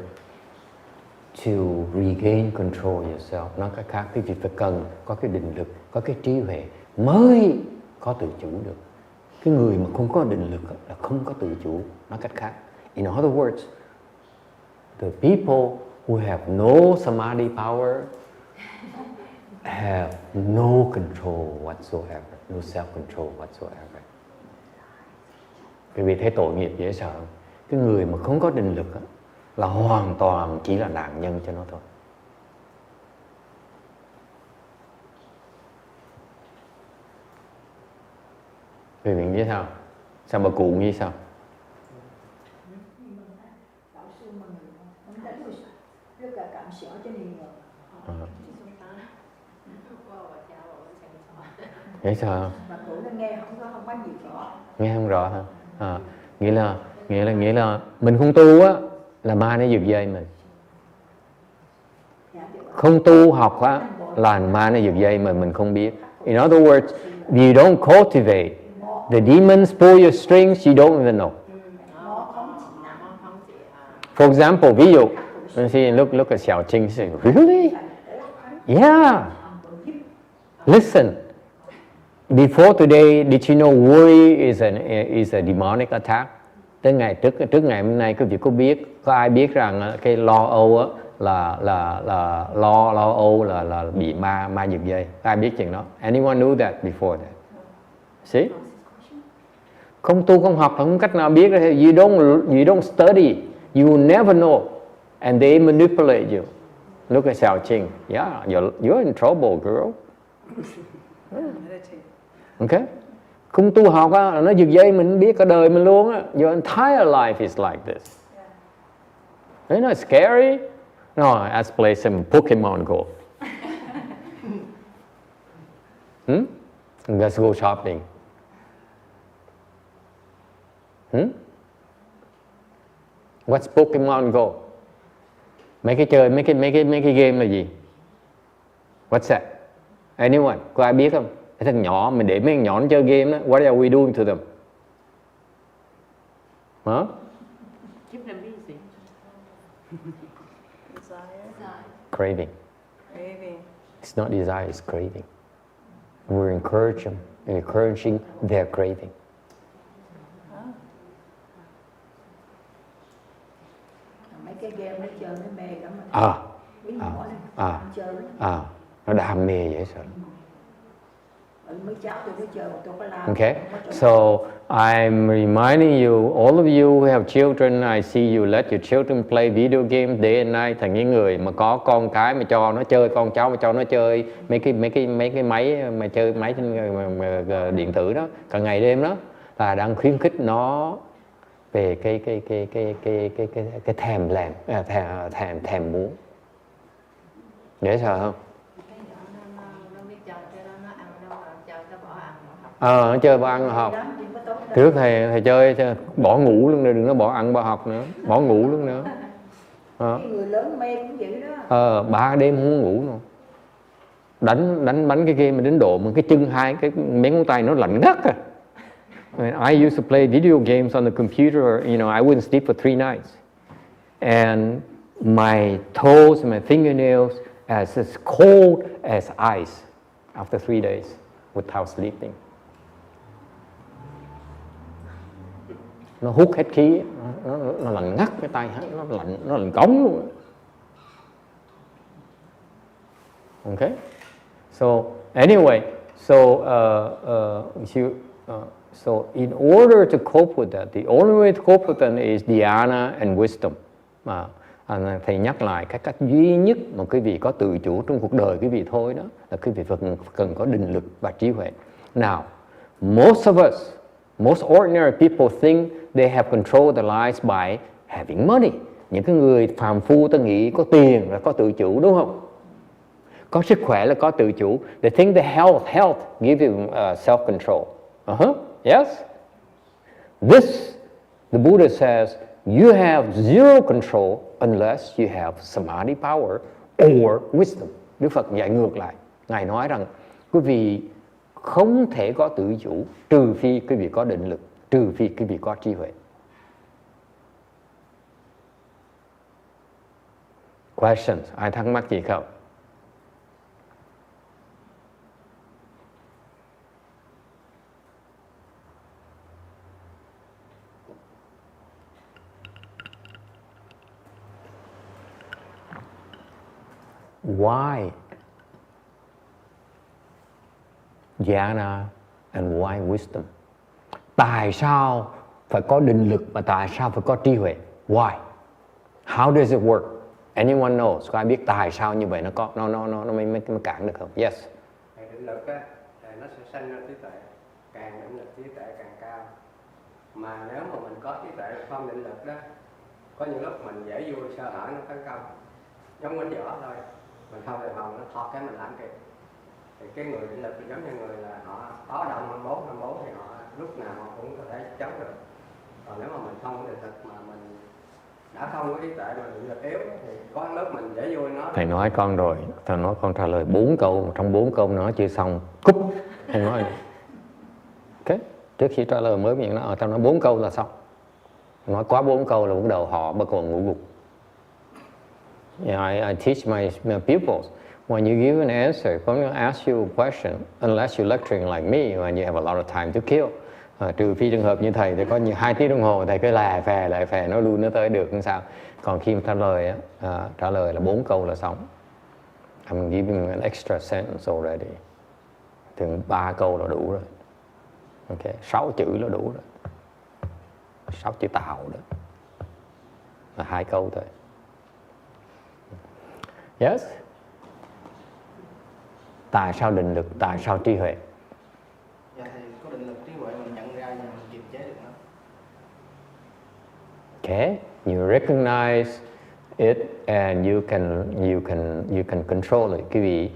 to regain control yourself. Nói cách khác, quý vị phải cần có cái định lực, có cái trí huệ mới có tự chủ được. Cái người mà không có định lực là không có tự chủ. Nói cách khác, in other words, the people who have no samadhi power have no control whatsoever, no self-control whatsoever. Quý vị thấy tội nghiệp dễ sợ. Cái người mà không có định lực là hoàn toàn chỉ là nạn nhân cho nó thôi. Quý vị nghĩ sao? Sao bà cụ nghĩ sao? Nghĩ sao? Nghe không rõ hả? Nghĩa là mình không tu á là ma nó giật dây mình. Không tu học á là ma nó giật dây mình không biết. In other words, you don't cultivate. The demons pull your strings, you don't even know. For example, ví dụ, look at Xiao Qing say, really? Yeah. Listen, before today, did you know worry is a demonic attack? Trước ngày hôm nay, quý vị có ai biết rằng cái lo âu á là lo âu là bị ma giật dây? Ai biết chuyện đó? Anyone knew that before that? See? Không tu không học không cách nào biết. You don't study, you will never know, and they manipulate you. Look at Xiao Qing. Yeah, you're in trouble, girl. Okay? Không tu học á, nó giật dây mình biết cả đời mình luôn á. Your entire life is like this. Isn't that scary? No, let's play some Pokemon Go. Let's go shopping. What's Pokemon Go? Mấy cái game là gì? What's that? Anyone? Có ai biết không? Cái thằng nhỏ mình để mấy thằng nhỏ nó chơi game đó. What are we doing to them? Huh? Keep them busy. Desire. Craving. It's not desire, it's craving. We're encouraging their craving. Mấy cái game nó chơi nó mê lắm mà. Nó đam mê vậy sao? Mấy cháu tôi chơi tôi có làm. Okay, so I'm reminding you, all of you who have children, I see you let your children play video games day and night. Thành những người mà có con cái mà cho nó chơi, con cháu mà cho nó chơi mấy cái máy mà chơi máy trên điện tử đó, cả ngày đêm đó, là đang khuyến khích nó về cái thèm muốn. Dễ sợ không? Nó chơi bỏ ăn bỏ học. Trước thầy chơi bỏ ngủ luôn, đừng có bỏ ăn bỏ học nữa, bỏ ngủ luôn nữa. Người lớn mê cũng vậy đó. 3 đêm không ngủ nữa. Đánh bánh cái game mà đến độ mà cái chân hai cái mấy ngón tay nó lạnh ngắt à. I used to play video games on the computer, you know, I wouldn't sleep for 3 nights. And my toes and my fingernails as cold as ice after 3 days without sleeping. Nó hút hết khí, nó lạnh ngắt cái tay, nó lạnh cống luôn. Okay, so anyway, so in order to cope with that, the only way to cope with that is dhyana and wisdom. Thầy nhắc lại cái cách duy nhất mà quý vị có tự chủ trong cuộc đời quý vị thôi đó là quý vị cần có định lực và trí huệ. Now, most of us, most ordinary people think they have control their lives by having money. Những cái người phàm phu ta nghĩ có tiền là có tự chủ, đúng không? Có sức khỏe là có tự chủ. They think the health gives you self-control. Yes. This, the Buddha says, you have zero control unless you have samadhi power or wisdom. Đức Phật dạy ngược lại. Ngài nói rằng quý vị không thể có tự chủ trừ phi quý vị có định lực, trừ phi quý vị có trí huệ. Questions? Ai thắc mắc gì không? Why jhana and why wisdom? Tại sao phải có định lực và tại sao phải có trí huệ? Why? How does it work? Anyone knows? Có ai biết tại sao như vậy nó mới cản được không? Yes. Định lực á, nó sẽ sanh ra trí tuệ. Càng định lực trí tuệ càng cao. Mà nếu mà mình có trí tuệ không định lực đó, có những lúc mình dễ vui sơ hở nó tấn công. Giống quánh võ thôi. Mình không đề phòng nó thọt cái mình làm kịp. Thì cái người định lực giống như người là họ có động 24 thì họ lúc nào họ cũng có thể chống được. Còn nếu mà mình không có định lực mà mình đã không có trí tuệ mà định lực yếu thì có lúc mình dễ vui nó. Thầy nói con rồi, thầy nói con trả lời 4 câu, trong 4 câu nói chưa xong, cúp, không nói nữa. Ok, trước khi trả lời mới miệng nó ở trong nó 4 câu là xong. Nói quá 4 câu là bắt đầu họ bắt đầu ngủ gục. Yeah, I teach my pupils, when you give an answer, if I'm going to ask you a question, unless you're lecturing like me, when you have a lot of time to kill, trừ phi trường hợp như thầy thì có 2 tiếng đồng hồ thầy cứ lại phè nó luôn nó tới được không sao. Còn khi mà trả lời là 4 câu là xong. I'm giving an extra sentence already. Thường 3 câu là đủ rồi. Ok, 6 chữ là đủ rồi. 6 chữ tàu đó. Là 2 câu thôi. Yes? Tại sao định lực, tại sao trí huệ? Dạ thầy, có định lực trí huệ mình nhận ra và mình kiềm chế được nó. Okay, you recognize it and you can control it. Cái vị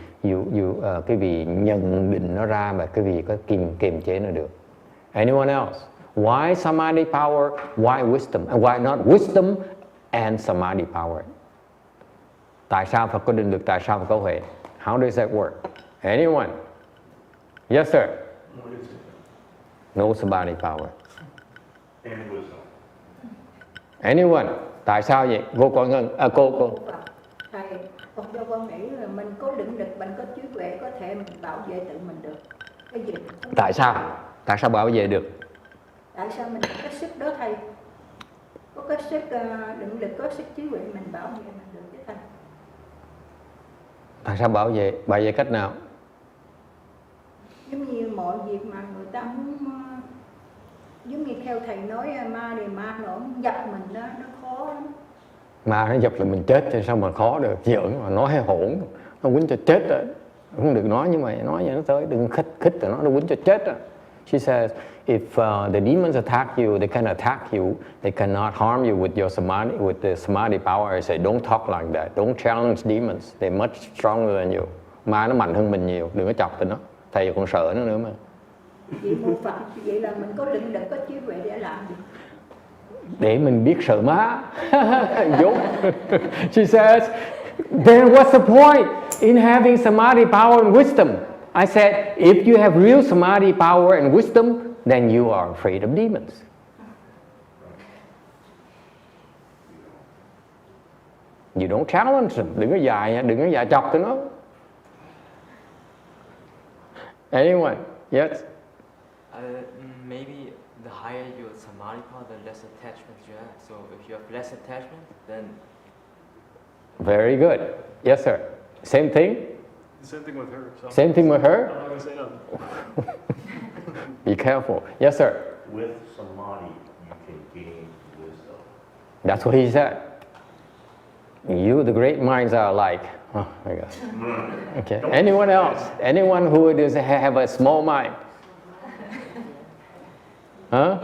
cái vị nhận định nó ra và cái vị có kiềm chế nó được. Anyone else? Why samadhi power? Why wisdom? And why not wisdom and samadhi power? Tại sao phải có định lực? Tại sao phải có huệ? How does that work? Anyone? Yes, sir. No samadhi power. And wisdom. Anyone? Tại sao vậy? Cô. Thầy, còn cho con nghĩ là mình có định lực, mình có trí huệ, có thể mình bảo vệ tự mình được. Cái gì? Tại sao? Tại sao bảo vệ được? Tại sao mình có cái sức đó thầy? Có cái sức định lực, có sức trí huệ mình bảo vệ mình được chứ thầy. Tại sao bảo vệ? Bảo vệ cách nào? Giống như mọi việc mà người ta muốn, giống như theo thầy nói ma thì ma nó dập mình đó, nó khó lắm. Ma nó dập là mình chết thì sao mà khó được, giỡn mà nói hay hỗn, nó quýnh cho chết rồi. Không được nói, nhưng mà nói vậy nó tới, đừng khích rồi nó quýnh cho chết rồi. She says, if the demons attack you, they can attack you, they cannot harm you with your samadhi, with the samadhi power. I say, don't talk like that, don't challenge demons, they're much stronger than you. Ma nó mạnh hơn mình nhiều, đừng có chọc tụi nó. Thầy còn sợ nó nữa mà. Vậy mô Phật, vậy là mình có định lực, có trí huệ để làm gì? Để mình biết sợ ma. Dốt. She says, then what's the point in having samadhi power and wisdom? I said, if you have real samadhi power and wisdom, then you are afraid of demons. You don't challenge them. Đừng có dài chọc tụi nó. Anyone? Yes? Maybe the higher your samadhi power, the less attachment you have. So if you have less attachment, then... Very good. Yes, sir. Same thing? Same thing with her. So Same thing with her? I'm not going to say nothing. Be careful. Yes, sir. With samadhi, you can gain wisdom. That's what he said. You, the great minds are like, oh my God. Okay. Anyone else? Anyone who does have a small mind? Huh?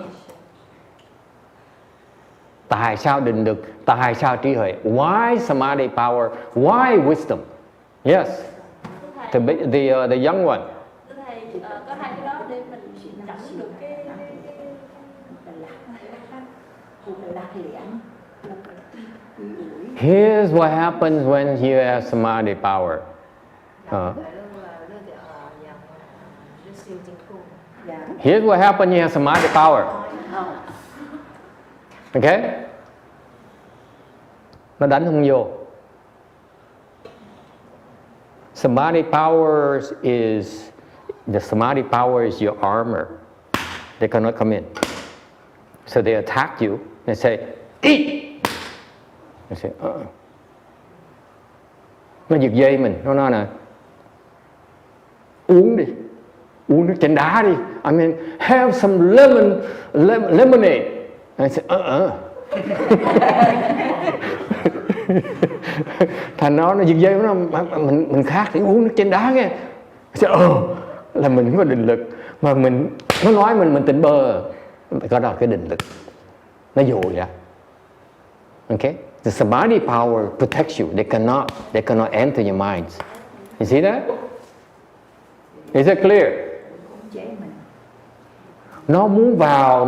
Tại sao định lực? Tại sao trí huệ? Why samadhi power? Why wisdom? Yes. The young one. Thầy, có hai cái đó để mình cảm được cái Here's what happens when you have samadhi power. Here's what happens when you have samadhi power. Okay? Nó đánh không vô. Samadhi power is, the samadhi power is your armor. They cannot come in. So they attack you. They say, eat! They say, Nó giật dây mình. Nó nói nè, uống đi. Uống nước chanh đá đi. I mean, have some lemonade. I say, Thành nó giật dây nó, mình khác thì uống nước chanh đá nghe. Là mình không có định lực. Mà nó nói mình tỉnh bơ. Có đó cái định lực. Nó dội ra. Okay? The samadhi power protects you. They cannot enter your minds. You see that? Is it clear? nó muốn vào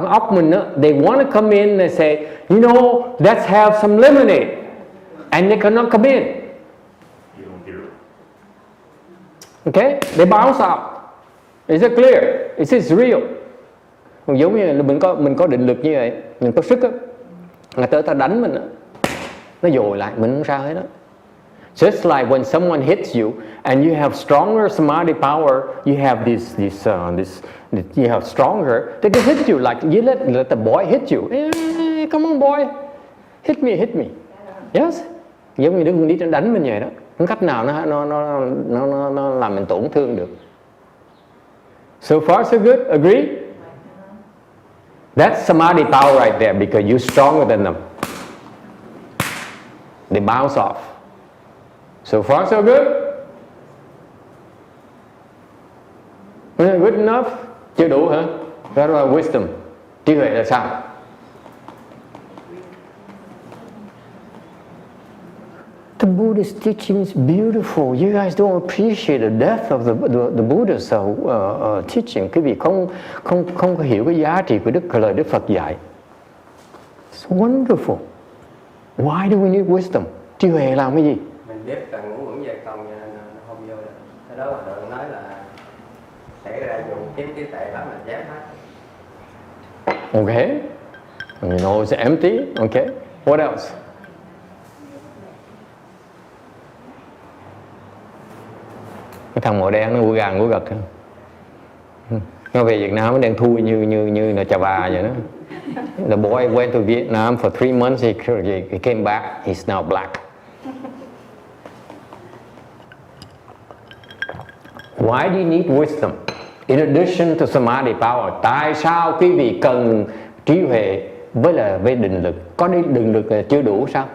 cái óc mình đó. They want to come in and say, you know, let's have some lemonade, and they cannot come in. You don't hear it. Okay, they bounce out. Is it clear? Is it real? Giống như là mình có định lực như vậy, mình có sức á, người ta đánh mình á, nó dội lại mình không sao hết đó. Just like when someone hits you and you have stronger samadhi power, you have this you have stronger, they can hit you like you let the boy hit you. Hey, come on boy, hit me. Yes, giống như đứa con nít nó đánh mình vậy đó, không cách nào nó làm mình tổn thương được. So far so good, agree? That's samadhi power right there because you're stronger than them. They bounce off. So far so good? Good enough? Chưa đủ hả? That was wisdom. Trí huệ là sao? The Buddhist teaching is beautiful. You guys don't appreciate the depth of the Buddha's teaching. Quý vị không có hiểu cái giá trị của lời Đức Phật dạy. It's wonderful. Why do we need wisdom? Trí huệ làm cái gì? Mình biết cần ngủ vững về không cho nên không vô được. Cái đó Hòa Thượng nói là xảy ra dùng kiếm cái tệ đó là dám hết. Okay. You know it's empty. Okay. What else? Cái thằng màu đen nó gũi gàng gũi gật. Nó về Việt Nam nó đen thui như là chà bà vậy đó. The boy went to Vietnam for 3 months. He came back. He's now black. Why do you need wisdom? In addition to samadhi power, tại sao quý vị cần trí huệ với định lực? Có định lực là chưa đủ sao?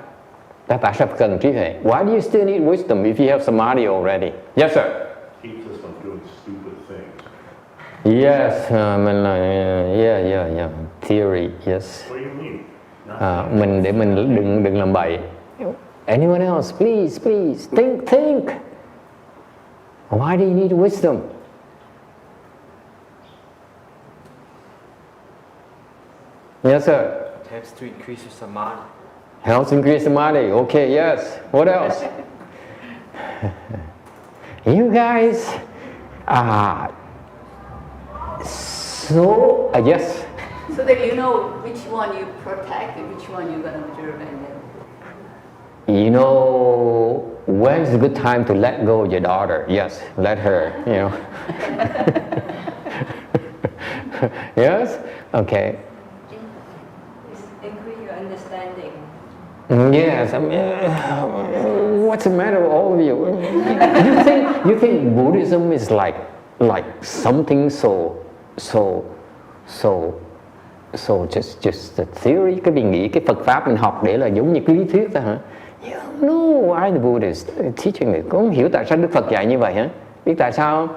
Tại sao cần trí huệ? Why do you still need wisdom if you have samadhi already? Yes, sir. Keeps us from doing stupid things. Yes, mình là yeah. Theory, yes. What do you mean? Mình để mình đừng làm bậy. Anyone else, please, think. Why do you need wisdom? Yes, sir. It helps to increase your samadhi. Helps increase samadhi. Okay, yes. What else? You guys are so yes. So that you know which one you protect and which one you're going to observe and then. You know when's a good time to let go of your daughter? Yes, let her, you know. Yes? Okay. Increase your understanding. Yes, I mean, what's the matter with all of you? You think Buddhism is like something so just a theory? Cái mình nghĩ cái Phật pháp mình học để là giống như cái lý thuyết thôi hả? You don't know why the Buddha is teaching it. Có hiểu tại sao Đức Phật dạy như vậy hả? Biết tại sao không?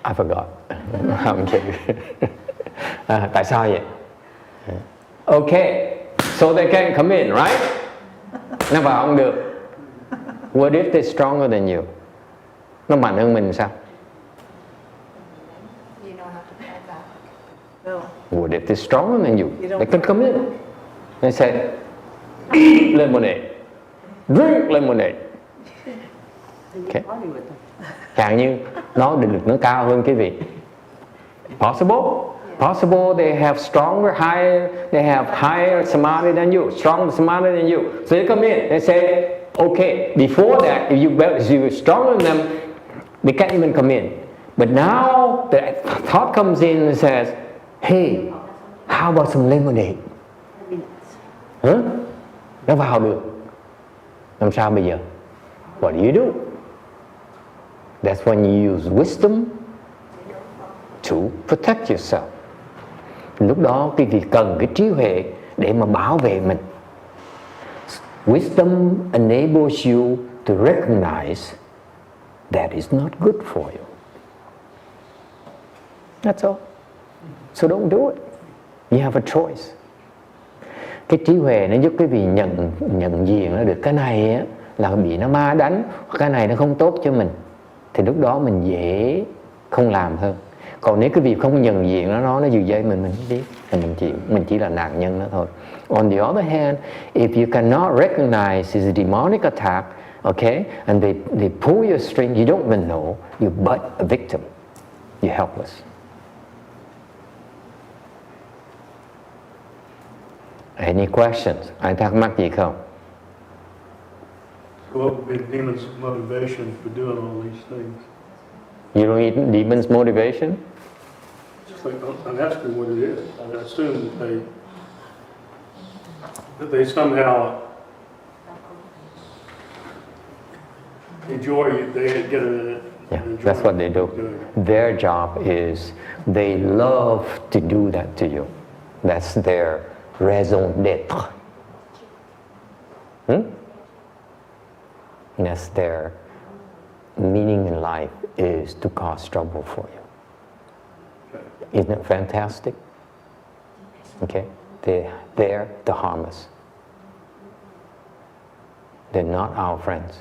I forgot. I'm kidding. Tại sao vậy? Okay, so they can't come in, right? Nó vào không được. What if they're stronger than you? Nó mạnh hơn mình sao? You know how to fight back. No. What if they're stronger than you? They can come in. They say, eat lemonade, drink lemonade. Okay. Chẳng như nó định lực nó cao hơn quý vị. Possible they have stronger, higher samadhi than you, stronger samadhi than you. So they come in and say, okay, before that, if you were stronger than them, they can't even come in. But now the thought comes in and says, hey, how about some lemonade? Huh? Nó vào được. Làm sao bây giờ? What do you do? That's when you use wisdom to protect yourself. Lúc đó quý vị cần cái trí huệ để mà bảo vệ mình. Wisdom enables you to recognize that is not good for you. That's all. So don't do it. You have a choice. Cái trí huệ nó giúp quý vị nhận diện nó được cái này á, là bị nó ma đánh, cái này nó không tốt cho mình, thì lúc đó mình dễ không làm hơn. Còn nếu cái việc không nhận diện nó dù dây mình không biết, là mình chỉ là nạn nhân đó thôi. On the other hand, if you cannot recognize it's a demonic attack, okay, and they pull your string, you don't even know, you're but a victim, you're helpless. Any questions? Ai thắc mắc gì không? So what would be the demon's motivation for doing all these things? You don't need demons' motivation? Just like, I'm asking what it is. I assume that they somehow enjoy you. They get a Yeah, that's what they do. Their job is they love to do that to you. That's their raison d'être. That's their meaning in life, is to cause trouble for you. Isn't it fantastic? Okay, they're there to harm us. They're not our friends.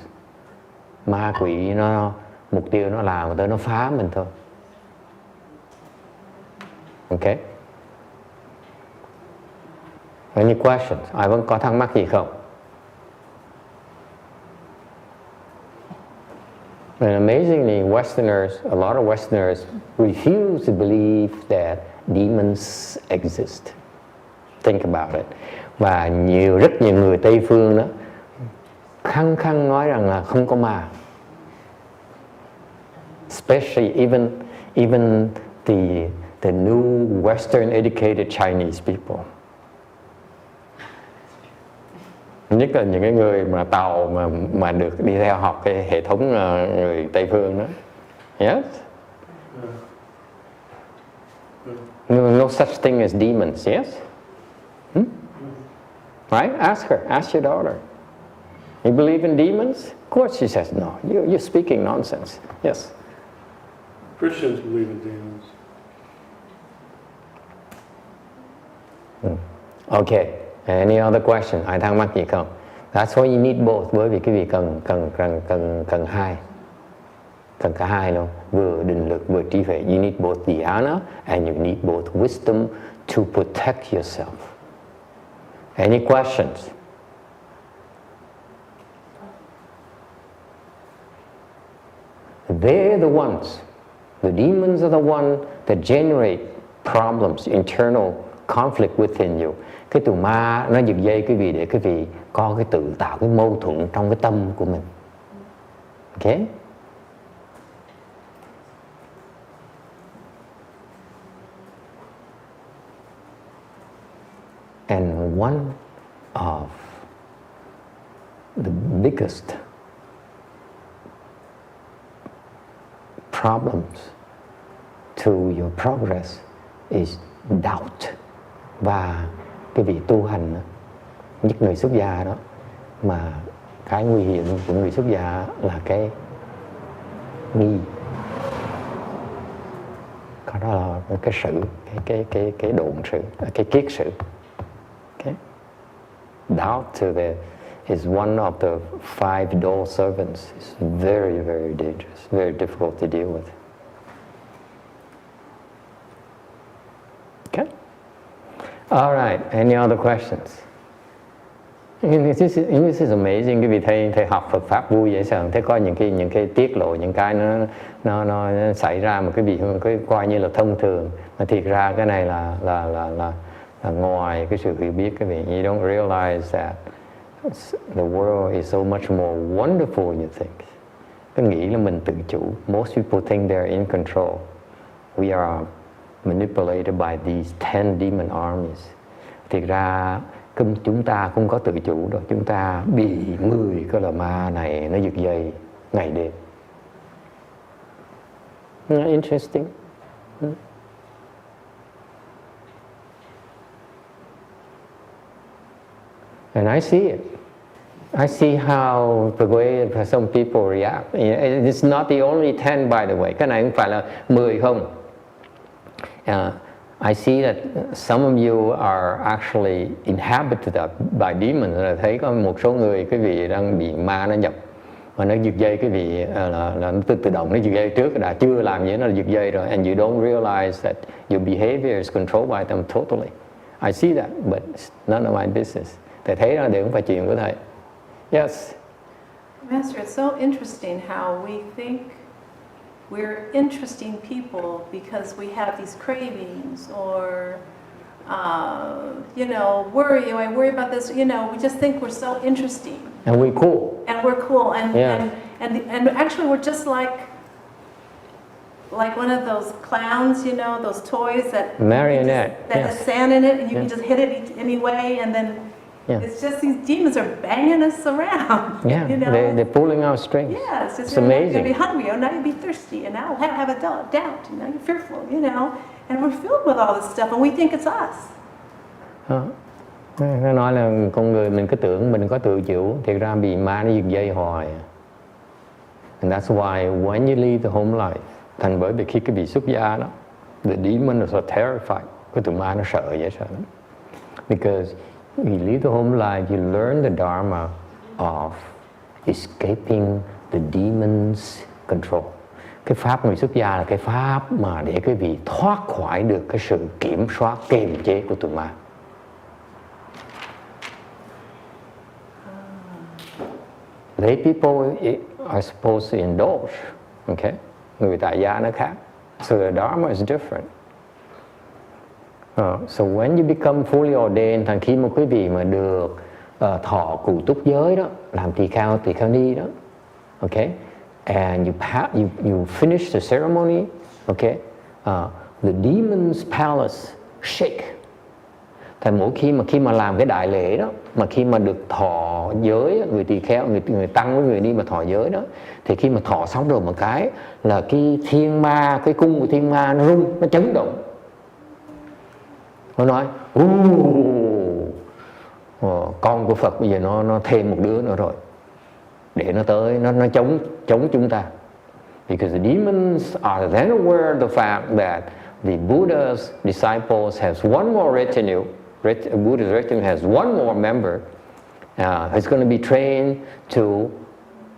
Ma quỷ nó mục tiêu nó làm tới nó phá mình thôi. Okay. Any questions? Ai vẫn có thắc mắc gì không? And amazingly, Westerners, a lot of Westerners refuse to believe that demons exist. Think about it. Và rất nhiều người Tây phương đó khăng nói rằng là không có ma. Especially even the new Western educated Chinese people. Nhất là những cái người mà Tàu mà được đi theo học cái hệ thống người Tây phương đó. Yes? No such thing as demons, yes? Right? Ask her, ask your daughter. You believe in demons? Of course she says no. You're speaking nonsense. Yes? Christians believe in demons. Okay. Any other question? Ai thắc mắc gì không? That's why you need both. Bởi vì cái vị cần hai, cần cả hai luôn. Vừa định lực vừa trí huệ. You need both dhyana and you need both wisdom to protect yourself. Any questions? They're the ones. The demons are the ones that generate problems, internal conflict within you. Cái tù ma nó giật dây quý vị để quý vị có cái tự tạo cái mâu thuẫn trong cái tâm của mình. Okay? And one of the biggest problems to your progress is doubt. Và cái vị tu hành đó, nhất người xuất gia đó, mà cái nguy hiểm của người xuất gia là cái nghi. Có đó là cái sự, cái độn sự, cái kiết sự. Okay? Doubt is one of the 5 dull servants. It's very, very dangerous, very difficult to deal with. Okay? All right. Any other questions? This is amazing. Cái vị thầy học Phật pháp vui dễ sợ. Thế có những cái tiết lộ, những cái nó xảy ra mà cái vị coi như là thông thường, mà thiệt ra cái này là ngoài cái sự hiểu biết. Cái vị you don't realize that the world is so much more wonderful than you think. Cứ nghĩ là mình tự chủ. Most people think they're in control. We are manipulated by these 10 demon armies. Thiệt ra chúng ta không có tự chủ đâu. Chúng ta bị 10 cái là ma này nó giật dây ngày đêm. Interesting. And I see it. I see how the way some people react. It's not the only 10, by the way. Cái này không phải là 10 không. I see that some of you are actually inhabited by demons. Là thấy có một số người quý vị đang bị ma nó nhập mà nó giật dây quý vị, là nó tự động nó giật dây trước, đã chưa làm gì nó giật dây rồi, and you don't realize that your behavior is controlled by them totally. I see that, but it's none of my business. Thầy thấy đó đều không phải chuyện của thầy. Yes. Master, it's so interesting how we think we're interesting people because we have these cravings or, you know, worry. I worry about this. You know, we just think we're so interesting. And we're cool. And we're cool. And yeah. and actually, we're just like one of those clowns. You know, those toys that marionette that has sand in it, and you can just hit it any way, and then. Yeah. It's just these demons are banging us around. Yeah, you know? they're pulling our strings. Yeah, it's just amazing. You'll be hungry, now you'll be thirsty, and now you'll have a doubt, and now you're fearful, you know. And we're filled with all this stuff, and we think it's us. Nó nói là con người mình cứ tưởng mình có tự chủ, thiệt ra bị ma nó giật dây hoài. And that's why when you leave the home life, thành bởi vì khi cái bị xuất gia đó, the demon is so terrified, cái tụi ma nó sợ dễ sợ lắm. Because you leave the home life, you learn the dharma of escaping the demon's control. Cái pháp người xuất gia là cái pháp mà để quý vị thoát khỏi được cái sự kiểm soát, kiềm chế của tụi ma. Lay people are supposed to indulge, okay? Người tại gia nó khác. So the dharma is different. So when you become fully ordained, thành khi mà quý vị mà được thọ cụ túc giới đó, làm tỳ kheo ni đó, okay, and you finish the ceremony, okay, the demon's palace shake. Tại mỗi khi mà làm cái đại lễ đó, mà khi mà được thọ giới, người tỳ kheo, người tăng với người đi mà thọ giới đó, thì khi mà thọ xong rồi một cái là cái thiên ma, cái cung của thiên ma nó rung, nó chấn động. Nó nói, con của Phật bây giờ nó thêm một đứa nữa rồi, để nó tới, nó chống chúng ta. Because the demons are then aware of the fact that the Buddha's disciples has one more retinue. Buddha's retinue has one more member who's going to be trained to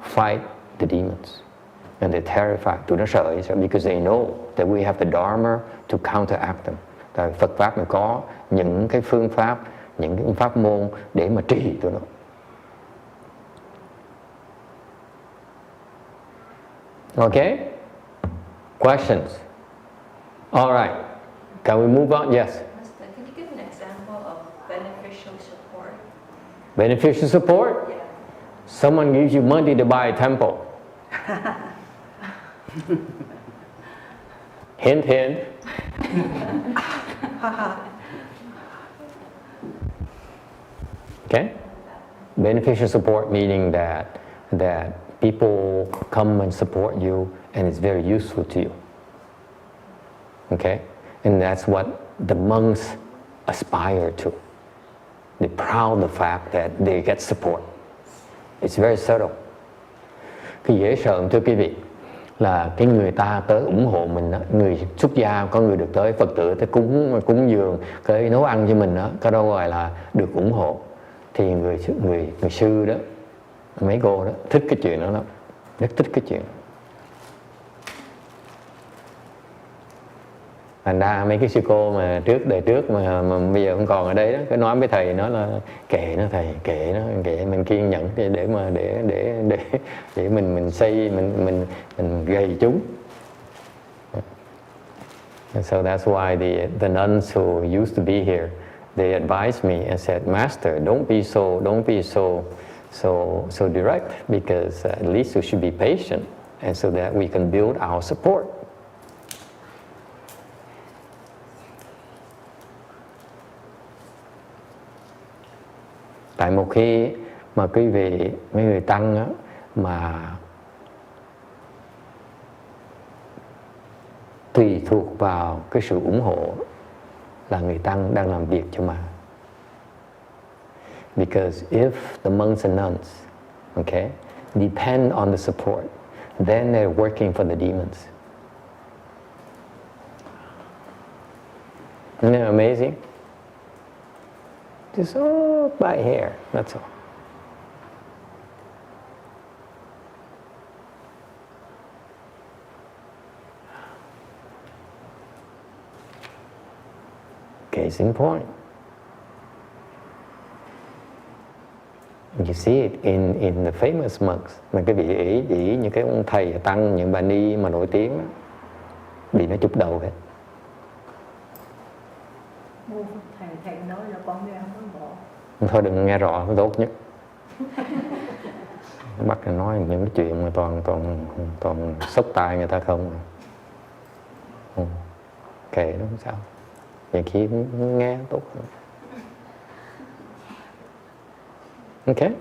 fight the demons. And they're terrified. Tụi nó sợ because they know that we have the Dharma to counteract them. Tại Phật Pháp mình có những cái phương pháp, những cái pháp môn để mà trị tụi nó. Okay? Questions? All right. Can we move on? Yes. Master, can you give an example of beneficial support? Beneficial support? Yeah. Someone gives you money to buy a temple. Hint, hint. Okay? Beneficial support meaning that people come and support you and it's very useful to you. Okay? And that's what the monks aspire to. They're proud of the fact that they get support. It's very subtle. Cái dễ sợ thưa quý vị là cái người ta tới ủng hộ mình đó, người xuất gia có người được tới Phật tử tới cúng dường, cái nấu ăn cho mình đó, cái đó gọi là được ủng hộ. Thì người sư đó, mấy cô đó thích cái chuyện đó lắm, rất thích cái chuyện. Thành ra mấy cái sư cô mà đời trước mà bây giờ không còn ở đây đó, cái nói với thầy nó là kệ nó thầy, kệ mình kiên nhẫn để mình xây mình gầy chúng. And so that's why the nuns who used to be here, they advised me and said, Master, don't be so direct, because at least you should be patient, and so that we can build our support. Tại một khi mà quý vị, mấy người tăng á, mà tùy thuộc vào cái sự ủng hộ là người tăng đang làm việc cho ma. Because if the monks and nuns, okay, depend on the support, then they're working for the demons. Isn't that amazing? Just by hair, that's all. Case in point. You see it in the famous monks. Mà cái vị ý chỉ những cái ông thầy tăng, những bà ni mà nổi tiếng đó, bị nó chụp đầu hết. Thầy nói là con nghe không có bỏ. Thôi đừng nghe rõ, tốt nhất. Bắt nó nói những cái chuyện mà toàn sốc tai người ta không. Kệ nó không sao. Vậy khi nghe tốt hơn. Okay?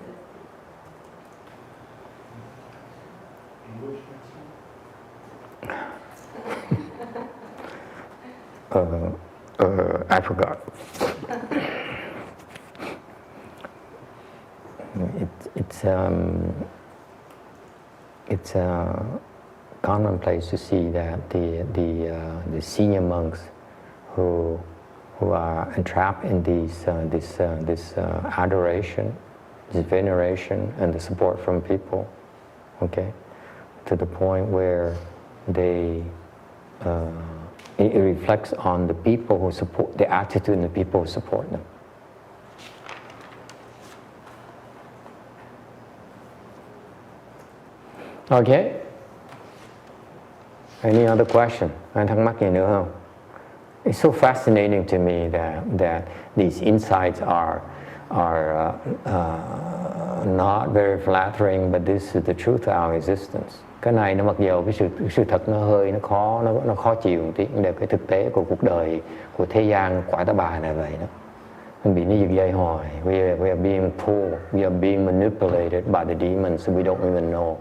I forgot. It's commonplace to see that the senior monks who are entrapped in this adoration, this veneration, and the support from people, okay, to the point where they it reflects on the people who support, the attitude and the people who support them. Okay. Any other question? Anh thắc mắc gì nữa không? It's so fascinating to me that these insights are not very flattering, but this is the truth of our existence. Cái này nó mặc dù cái sự thật nó hơi nó khó chịu một tí, nhưng mà cái thực tế của cuộc đời của thế gian quả tá bà này vậy đó. Mình bị nó giật dây hoài. We are being pulled, we are being manipulated by the demons we don't even know.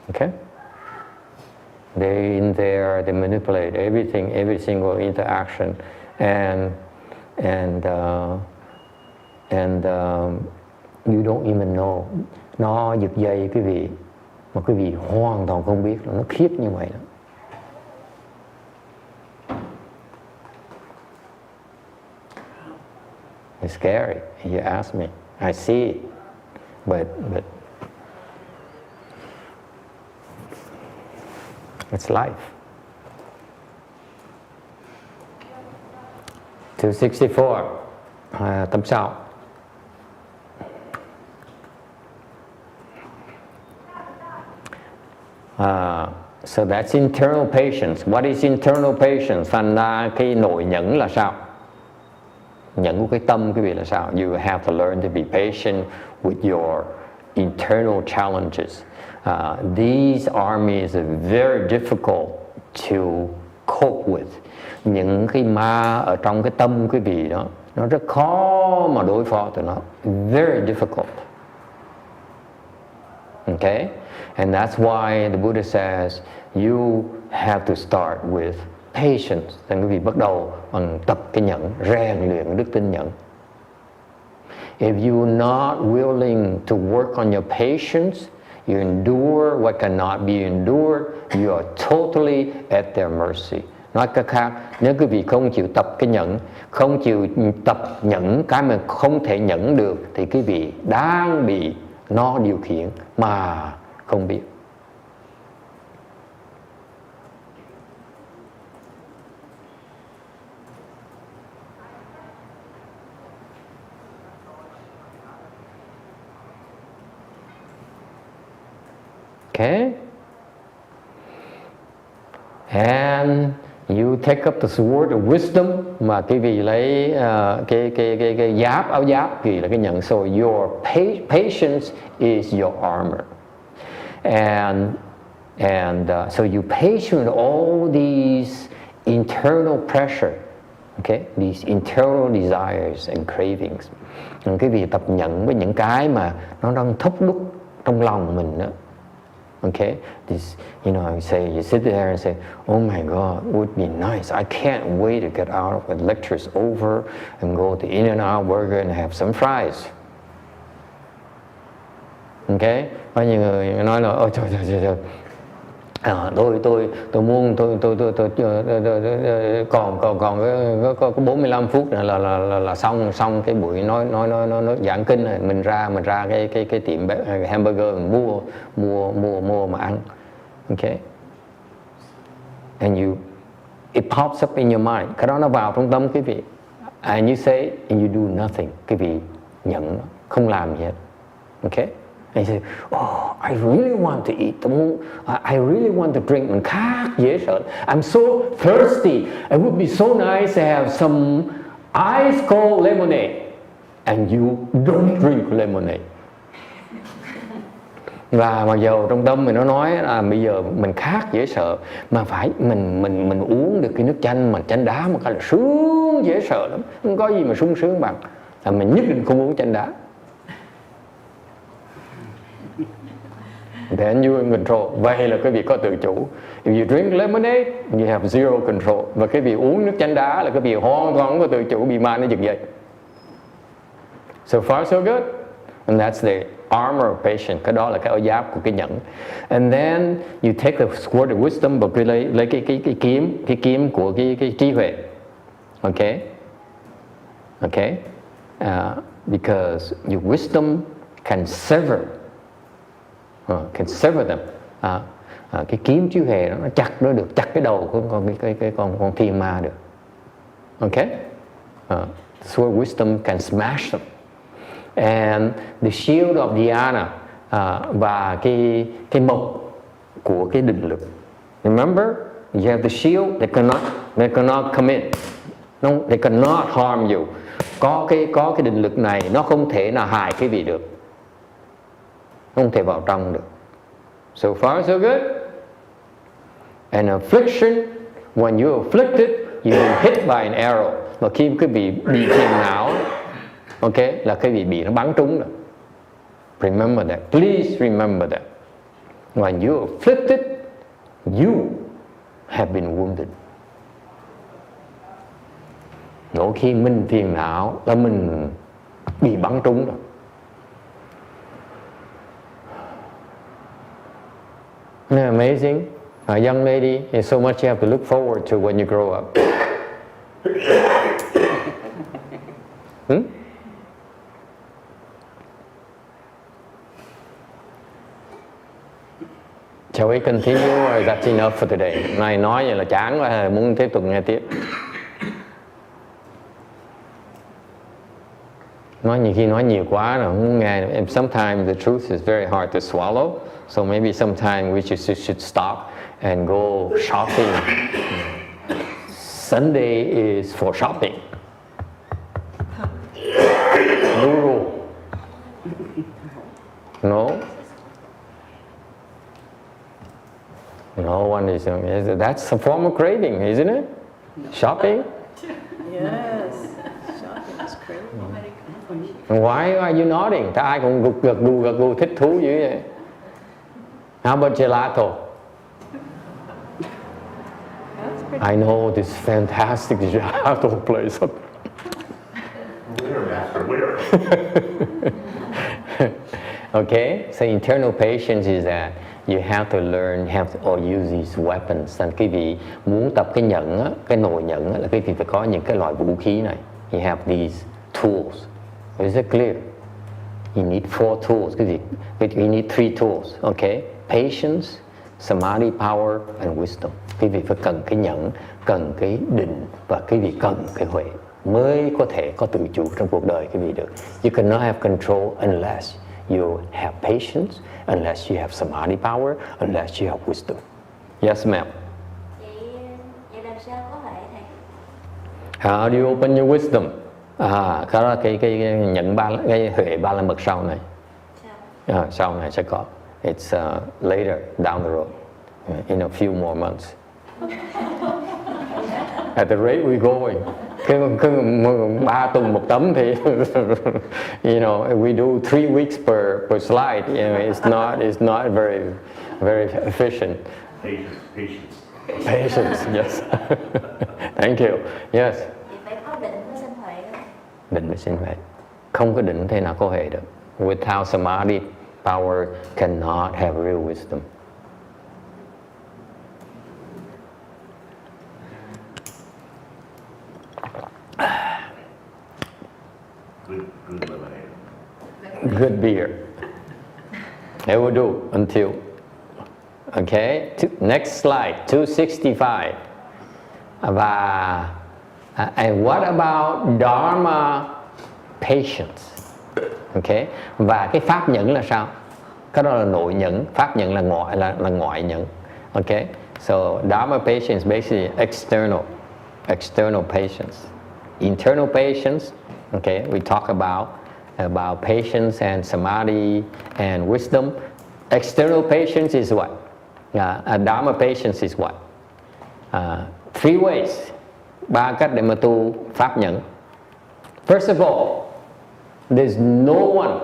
Okay? They're in there, they manipulate everything, every single interaction, and you don't even know. Nó giật dây quý vị, mà quý vị hoàn toàn không biết là nó khiếp như vậy đó. It's scary. You ask me, I see it, but it's life. 264. Tập sau. So that's internal patience. What is internal patience? Thành ra cái nội nhẫn là sao? Nhẫn của cái tâm quý vị là sao? You have to learn to be patient with your internal challenges. These armies are very difficult to cope with. Những cái ma ở trong cái tâm quý vị đó, nó rất khó mà đối phó tụi nó. Very difficult. Okay? And that's why the Buddha says you have to start with patience. Nên quý vị bắt đầu bằng tập cái nhẫn, rèn luyện đức tin nhẫn. If you're not willing to work on your patience, you endure what cannot be endured, you are totally at their mercy. Nói cách khác, nếu quý vị không chịu tập cái nhẫn, không chịu tập nhẫn cái mà không thể nhẫn được, thì quý vị đang bị nó điều khiển mà không biết. Okay? And you take up the sword of wisdom, mà cái vị lấy cái giáp, áo giáp thì là cái nhận. So your patience is your armor. And so you patient all these internal pressure, okay? These internal desires and cravings. Cái vị tập nhận với những cái mà nó đang thúc đúc trong lòng mình đó. Okay, this, you know, you sit there and say, oh my God, it would be nice. I can't wait to get out when lecture's over and go to In-N-Out Burger and have some fries. Okay, có nhiều người nói là, ôi trời, Tôi muốn còn có 45 phút nữa là xong cái buổi nói giảng kinh này, mình ra cái tiệm hamburger mình mua mà ăn. Okay, and it pops up in your mind, cái đó nó vào trong tâm quý vị, and you say and you do nothing, quý vị nhận nó, không làm gì hết. Okay, and you say, oh, I really want to eat, I really want to drink. Mình khác dễ sợ. I'm so thirsty, it would be so nice to have some ice cold lemonade, and you don't drink lemonade. Và mặc dù trong tâm mình nó nói là bây giờ mình khác dễ sợ, mà phải mình uống được cái nước chanh mà chanh đá một cái là sướng dễ sợ lắm, không có gì mà sung sướng bằng là mình nhất định không uống chanh đá. Then you in control. Vậy là quý vị có tự chủ. If you drink lemonade, you have zero control. Và quý vị uống nước chanh đá là quý vị hoàn toàn không có tự chủ, bị ma nó giật dây. So far so good. And that's the armor of patience. Cái đó là cái áo giáp của cái nhẫn. And then you take the sword of wisdom, và cứ lấy cái kiếm của cái trí huệ. Okay? Okay? Because your wisdom can sever them. Cái kiếm trí huệ đó, nó chặt nó được, chặt cái đầu của con thiên ma được. Okay? Sword wisdom can smash them. And the shield of dhyana, và cái mộc của cái định lực. Remember, you have the shield, they cannot come in. No, they cannot harm you. Có cái định lực này, nó không thể nào hại quý vị được, không thể vào trong được. So far so good. An affliction, when you're afflicted, you are hit by an arrow. Và khi quý vị bị phiền não, okay, là quý vị bị nó bắn trúng rồi. Remember that. Please remember that. When you're afflicted, you have been wounded. Mỗi khi mình phiền não là mình bị bắn trúng rồi. Isn't that amazing? A young lady, there's so much you have to look forward to when you grow up. Shall we continue or is that enough for today? Nay nói vậy là chán quá, muốn tiếp tục nghe tiếp. Nói khi nói nhiều quá rồi không nghe. And sometimes the truth is very hard to swallow. So maybe sometime we should stop and go shopping. Sunday is for shopping. No. No. No one is. That's a form of craving, isn't it? Shopping. Yes. Shopping is craving. Why are you nodding? Tại ai cũng gật gù thích thú dữ vậy? How about gelato? I know this fantastic gelato place. Okay, so internal patience is that you have to learn, or use these weapons. Nên quý vị muốn tập cái nhẫn á, cái nồi nhẫn á, là quý vị phải có những cái loại vũ khí này. You have these tools. Is it clear? You need 4 tools. You need 3 tools. Okay? Patience, samadhi power, and wisdom. Quý vị phải cần cái nhẫn, cần cái định, và quý vị cần cái huệ mới có thể có tự chủ trong cuộc đời quý vị được. You cannot have control unless you have patience, unless you have samadhi power, unless you have wisdom. Yes, ma'am. Vậy làm sao có huệ thầy? How do you open your wisdom? Cái đó cái nhận cái huệ ba la mật sau này. Sau này sẽ có. It's later down the road, in a few more months. At the rate we're going, cứ 3 tuần một tấm thì, you know, we do 3 weeks per slide. You know, it's not very efficient. Patience, yes. Thank you. Yes. Phải có định mới sinh huệ đó. Định mới sinh huệ. Không có định thế nào có huệ được. Without samadhi power, cannot have real wisdom. good beer. It will do until. Okay, next slide, 265. Và and what about Dharma patience? Okay, và cái pháp nhẫn là sao? Cái đó là nội nhẫn, pháp nhẫn là ngoại nhẫn. Okay, so Dharma patience is basically external patience. Internal patience, okay, we talk about patience and samadhi and wisdom. External patience is what? Dharma patience is what? Three ways, 3 cách để mà tu pháp nhẫn. First of all, there's no one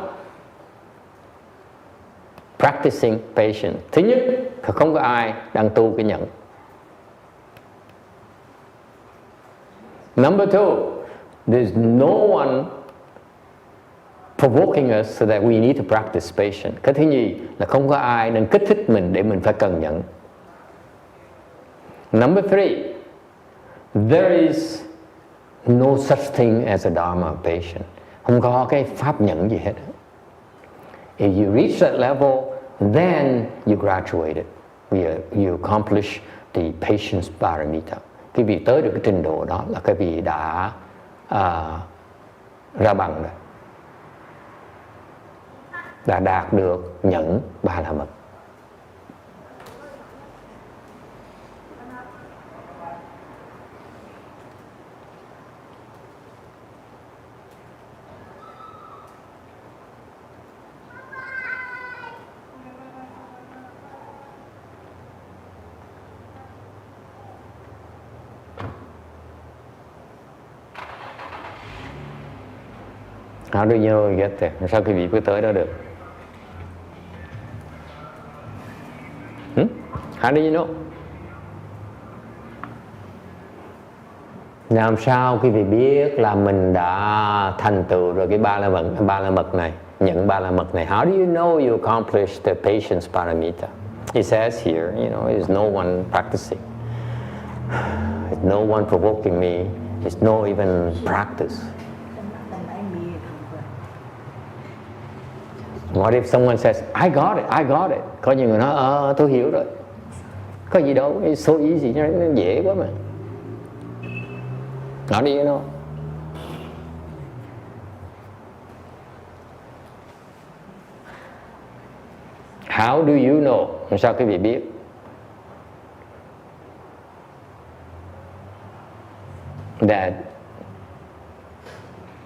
practicing patience. Thứ nhất, không có ai đang tu cái nhẫn. Number two, there's no one provoking us so that we need to practice patience. Cái thứ nhì là không có ai đang kích thích mình để mình phải cần nhẫn. Number three, there is no such thing as a Dharma patient. Không có cái pháp nhẫn gì hết. If you reach that level, then you graduate it. You accomplish the patience paramita. Cái vị tới được cái trình độ đó là cái vị đã ra bằng rồi. Đã đạt được nhẫn ba la mật. How do you know you get there? Sao quý vị cứ tới đó được? How do you know? Làm sao quý vị biết là mình đã thành tựu rồi cái ba la mật này, nhận ba la mật này? How do you know you accomplished the patience paramita? It says here, you know, there's no one practicing. There's no one provoking me. There's no even practice. What if someone says, I got it. Có những người nói, tôi hiểu rồi. Có gì đâu, it's so easy, nó dễ quá mà. How do you know? How do you know? Làm sao quý vị biết? That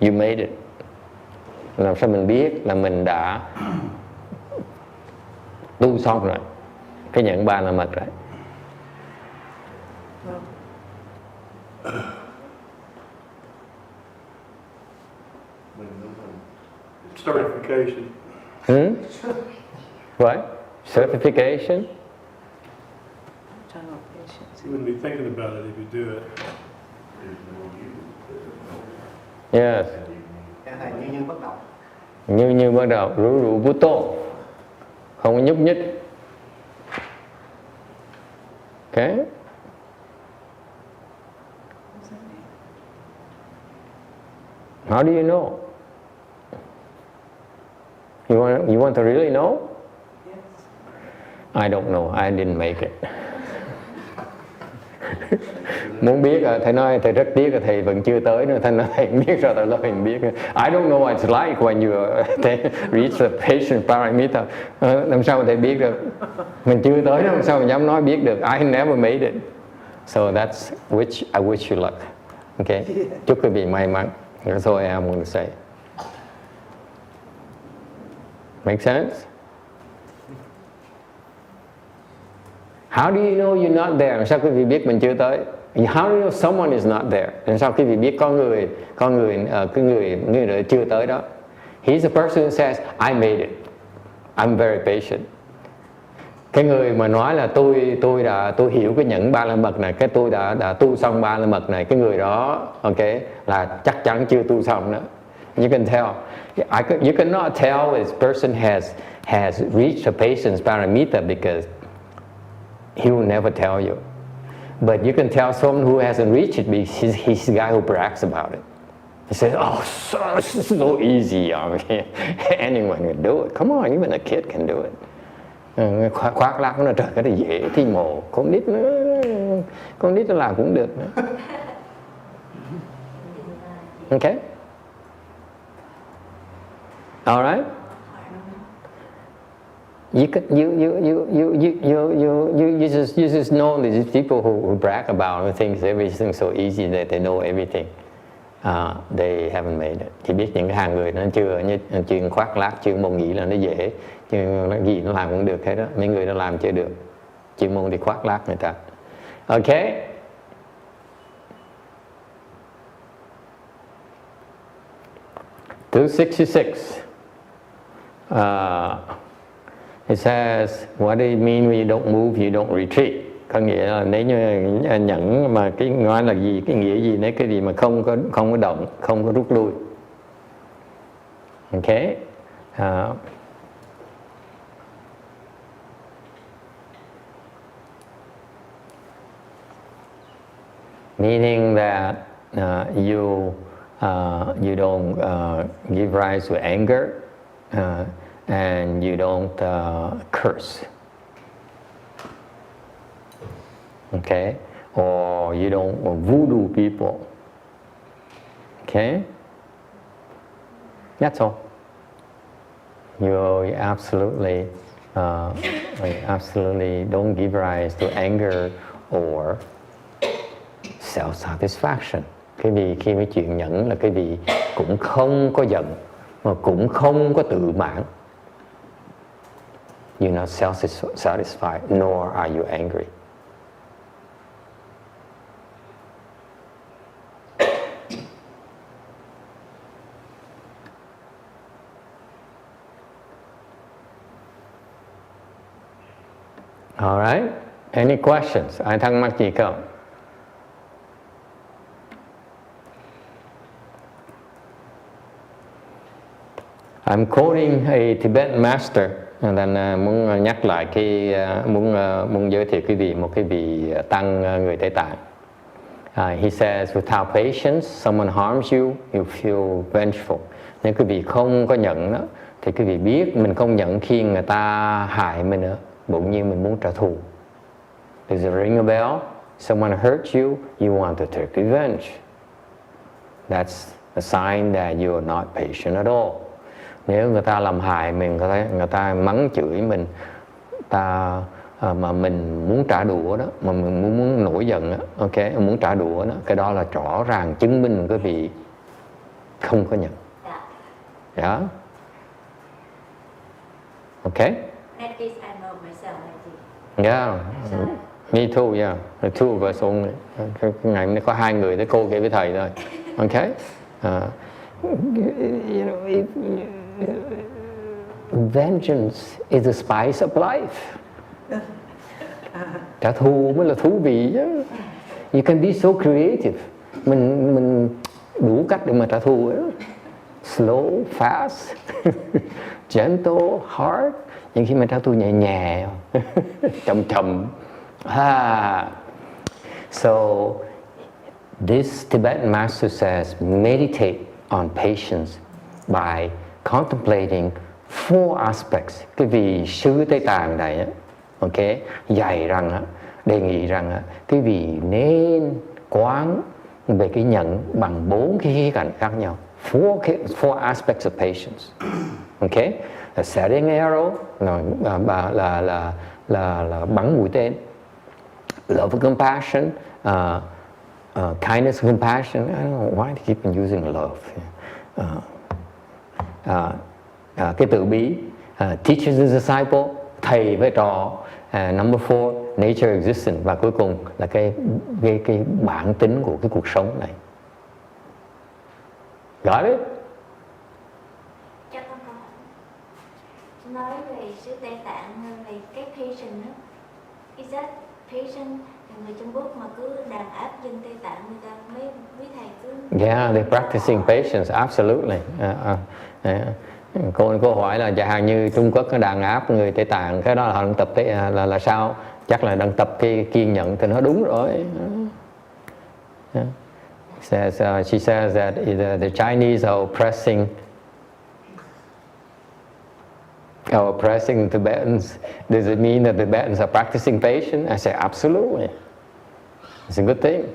you made it. Làm sao mình biết là mình đã tu xong rồi, cái nhận ba la mật rồi? Certification. What? Certification? You wouldn't be thinking about it if you do it. Yes. Như bắt đầu. Như bắt đầu, rủ bút tô, không có nhúc nhích. Okay. How do you know? You want to really know? Yes. I don't know. I didn't make it. Muốn biết thầy nói thầy rất tiếc là thầy vẫn chưa tới nữa. Thầy nói thầy biết sao thầy nói mình biết. I don't know what it's like when you reach the patient paramita. Làm sao mà thầy biết được? Mình chưa tới đó, làm sao mà dám nói biết được? I never made it. So that's which I wish you luck. Okay. Chúc quý vị may mắn. That's all I'm going to say. Make sense? How do you know you're not there? Làm sao quý vị biết mình chưa tới? How do you know someone is not there? Làm sao quý vị biết có người đã chưa tới đó? He's the person who says, I made it. I'm very patient. Cái người mà nói là tôi hiểu cái nhẫn ba la mật này, cái tôi đã tu xong ba la mật này, cái người đó, okay, là chắc chắn chưa tu xong đó. You can tell. You cannot tell this person has reached a patience paramita because he will never tell you. But you can tell someone who hasn't reached it because he's the guy who brags about it. He says, oh, this is so easy. Anyone can do it. Come on, even a kid can do it. Khoác lác nó trời cái này dễ thì mồ. Con nít nó làm cũng được nữa. Okay? All right? You just know these people who brag about things, everything so easy that they know everything. They haven't made it. Chỉ biết những cái hàng người nó chưa, như chuyên khoác lác, chuyên môn nghĩ là nó dễ, nhưng nó gì nó làm cũng được hết đó. Mấy người nó làm chưa được, chuyên môn thì khoác lác người ta. Okay? Two 66. It says, what do you mean when you don't move, you don't retreat? Có nghĩa là nếu như nhẫn mà cái nói là gì, cái nghĩa gì, nếu cái gì mà không có động, không có rút lui. Okay? Meaning that you don't give rise to anger, and you don't curse. Okay? Or you don't voodoo people. Okay? That's all. You absolutely don't give rise to anger or self-satisfaction. Cái vì khi mấy chuyện nhẫn là cái vì cũng không có giận mà cũng không có tự mãn. You're not self-satisfied, nor are you angry. All right. Any questions? Ai thắc mắc gì không? I'm quoting a Tibetan master, nên muốn nhắc lại cái muốn giới thiệu quý vị một cái vị tăng người Tây Tạng. He says, without patience, someone harms you, you feel vengeful. Nếu quý vị không có nhận đó, thì quý vị biết mình không nhận khi người ta hại mình nữa, bỗng nhiên mình muốn trả thù. Does it ring a bell? Someone hurt you, you want to take revenge. That's a sign that you are not patient at all. Nếu người ta làm hại mình, người ta mắng chửi mình, mà mình muốn trả đũa đó, mà mình muốn nổi giận đó, okay, muốn trả đũa đó, cái đó là rõ ràng chứng minh cái vị không có nhận. Yeah. Okay? That case I know myself, I think. Yeah. Me too, yeah. The two of us only. Cái ngày hôm nay có 2 người tới cô kể với thầy thôi. Okay? You know, vengeance is the spice of life. Trả thù mới là thú vị chứ. You can be so creative. Mình đủ cách để mà trả thù đó. Slow, fast, gentle, hard. Nhưng khi mà trả thù nhẹ nhẹ, chậm. So this Tibetan master says, meditate on patience by contemplating 4 aspects. Cái vị sư Tây Tạng này, okay, dạy rằng, đề nghị rằng cái vị nên quán về cái nhận bằng 4 cái khía cạnh khác nhau. 4 aspects of patience. Okay? A setting arrow là bắn mũi tên. Love and compassion, kindness and compassion. I don't know why they keep on using love. Cái tự bí, teacher and disciple, thầy với trò. Number 4, nature existence. Và cuối cùng là cái bản tính của cái cuộc sống này. Got it? Cho con hỏi. Nói về sự Tây Tạng, về cái patient đó. Is that patient người Trung Quốc mà cứ đàn áp dân Tây Tạng, người ta mấy thầy cứ... Yeah, they're practicing patience, absolutely. Cô hỏi là chẳng hạn như Trung Quốc nó đàn áp người Tây Tạng, cái đó là họ đang tập là sao? Chắc là đang tập cái kiên nhẫn thì nó đúng rồi. She says that the Chinese are oppressing Tibetans. Does it mean that the Tibetans are practicing patience? I say absolutely. It's a good thing.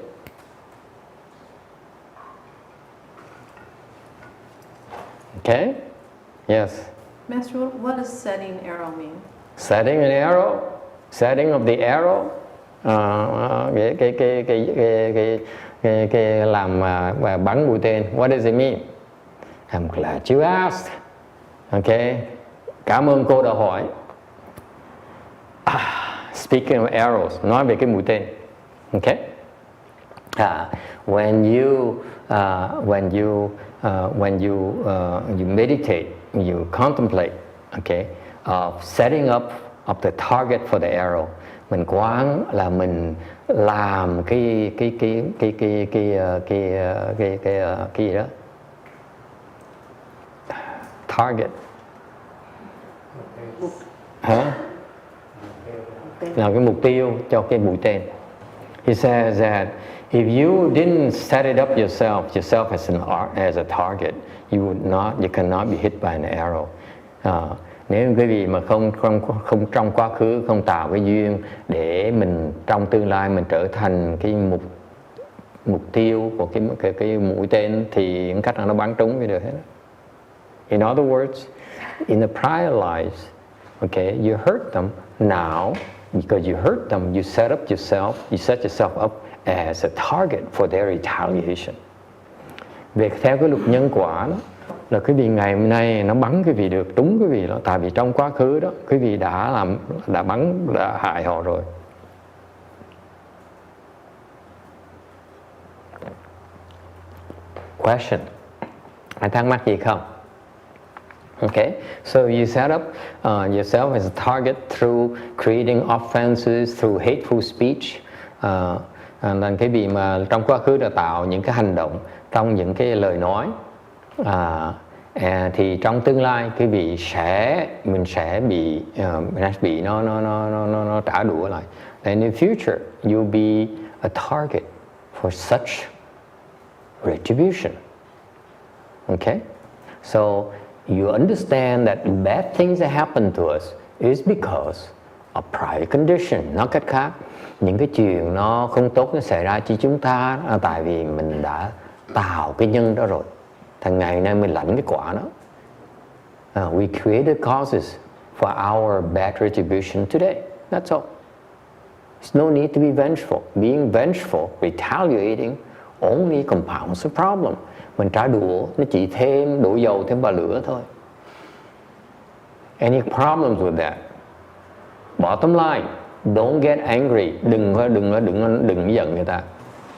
Okay? Yes. Master, what does setting arrow mean? Setting an arrow, setting of the arrow, cái làm bắn mũi tên. What does it mean? I'm glad you asked. Okay. Cảm ơn cô đã hỏi. Speaking of arrows, nói về cái mũi tên. Okay. When you meditate, you contemplate, okay, of setting up of the target for the arrow. Mình quán là mình làm cái gì đó. Target. Hả? Làm cái mục tiêu cho cái mũi tên. He says that if you didn't set it up yourself as a target, you cannot be hit by an arrow. Nếu quý vị mà không trong quá khứ không tạo cái duyên để mình trong tương lai mình trở thành cái mục tiêu của cái mũi tên thì những cách nào nó bắn trúng cái được hết. In other words, in the prior lives, okay, you hurt them. Now, because you hurt them, you set yourself up as a target for their retaliation. Về theo cái luật nhân quả đó, là quý vị ngày hôm nay nó bắn quý vị được trúng quý vị đó, tại vì trong quá khứ đó quý vị đã hại họ rồi. Question. Ai thắc mắc gì không? Okay, so you set up yourself as a target through creating offenses, through hateful speech. Nên cái vị mà trong quá khứ đã tạo những cái hành động, trong những cái lời nói, thì trong tương lai cái vị mình sẽ bị nó trả đũa lại. And in future you'll be a target for such retribution. Okay, so you understand that bad things that happen to us is because of prior condition. Nói cách khác, những cái chuyện nó không tốt nó xảy ra cho chúng ta là tại vì mình đã tạo cái nhân đó rồi. Thành ngày nay mình lãnh cái quả đó. We created causes for our bad retribution today. That's all. There's no need to be vengeful. Being vengeful, retaliating, only compounds the problem. Mình trả đũa, nó chỉ đổ dầu thêm vào lửa thôi. Any problems with that? Bottom line, don't get angry. Đừng giận người ta.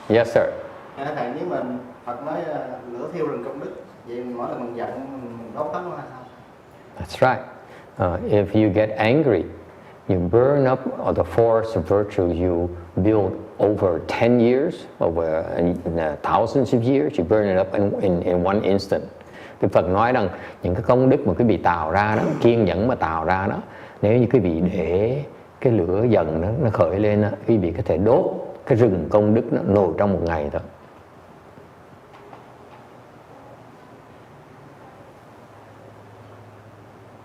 Yes sir. Thầy, nếu mình Phật nói lửa thiêu rừng công đức, vậy mỗi lần mình giận mình đốt hết nó hay sao? That's right. If you get angry, you burn up the force of virtue you built over 10 years, over thousands of years, you burn it up in one instant. Đức Phật nói rằng những cái công đức mà quý vị tạo ra đó, kiên nhẫn mà tạo ra đó, nếu như quý vị để cái lửa giận nó khởi lên đó, quý vị có thể đốt cái rừng công đức nó nổi trong một ngày thôi.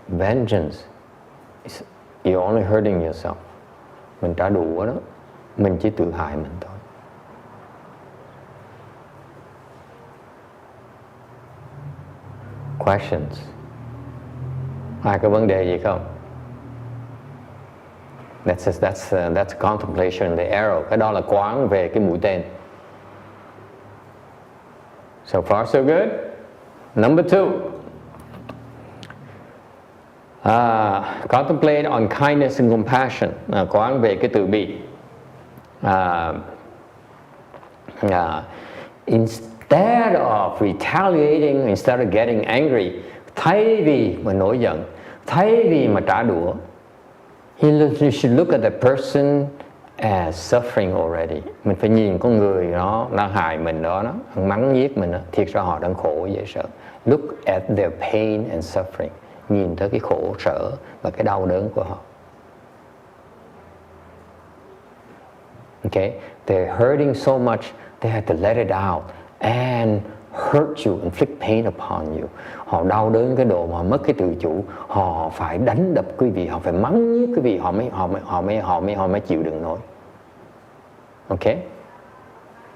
Vengeance, you're only hurting yourself. Mình trả đũa đó, mình chỉ tự hại mình thôi. Questions? Ai có vấn đề gì không? That's contemplation, the arrow. Cái đó là quán về cái mũi tên. So far so good. Number 2. Contemplate on kindness and compassion. Quán về cái từ bi. Instead of retaliating, instead of getting angry, thay vì mà nổi giận, thay vì mà trả đũa, you should look at the person as suffering already. Mình phải nhìn con người đó đang hại mình đó, nó mắng nhiếc mình đó, thiệt ra họ đang khổ dễ sợ. Look at their pain and suffering. Nhìn tới cái khổ sở và cái đau đớn của họ. Okay, they're hurting so much, they have to let it out. and hurt you, inflict pain upon you. Họ đau đớn cái độ mà mất cái tự chủ, họ phải đánh đập quý vị, họ phải mắng nhiếc quý vị, họ mới chịu đựng nổi. Okay?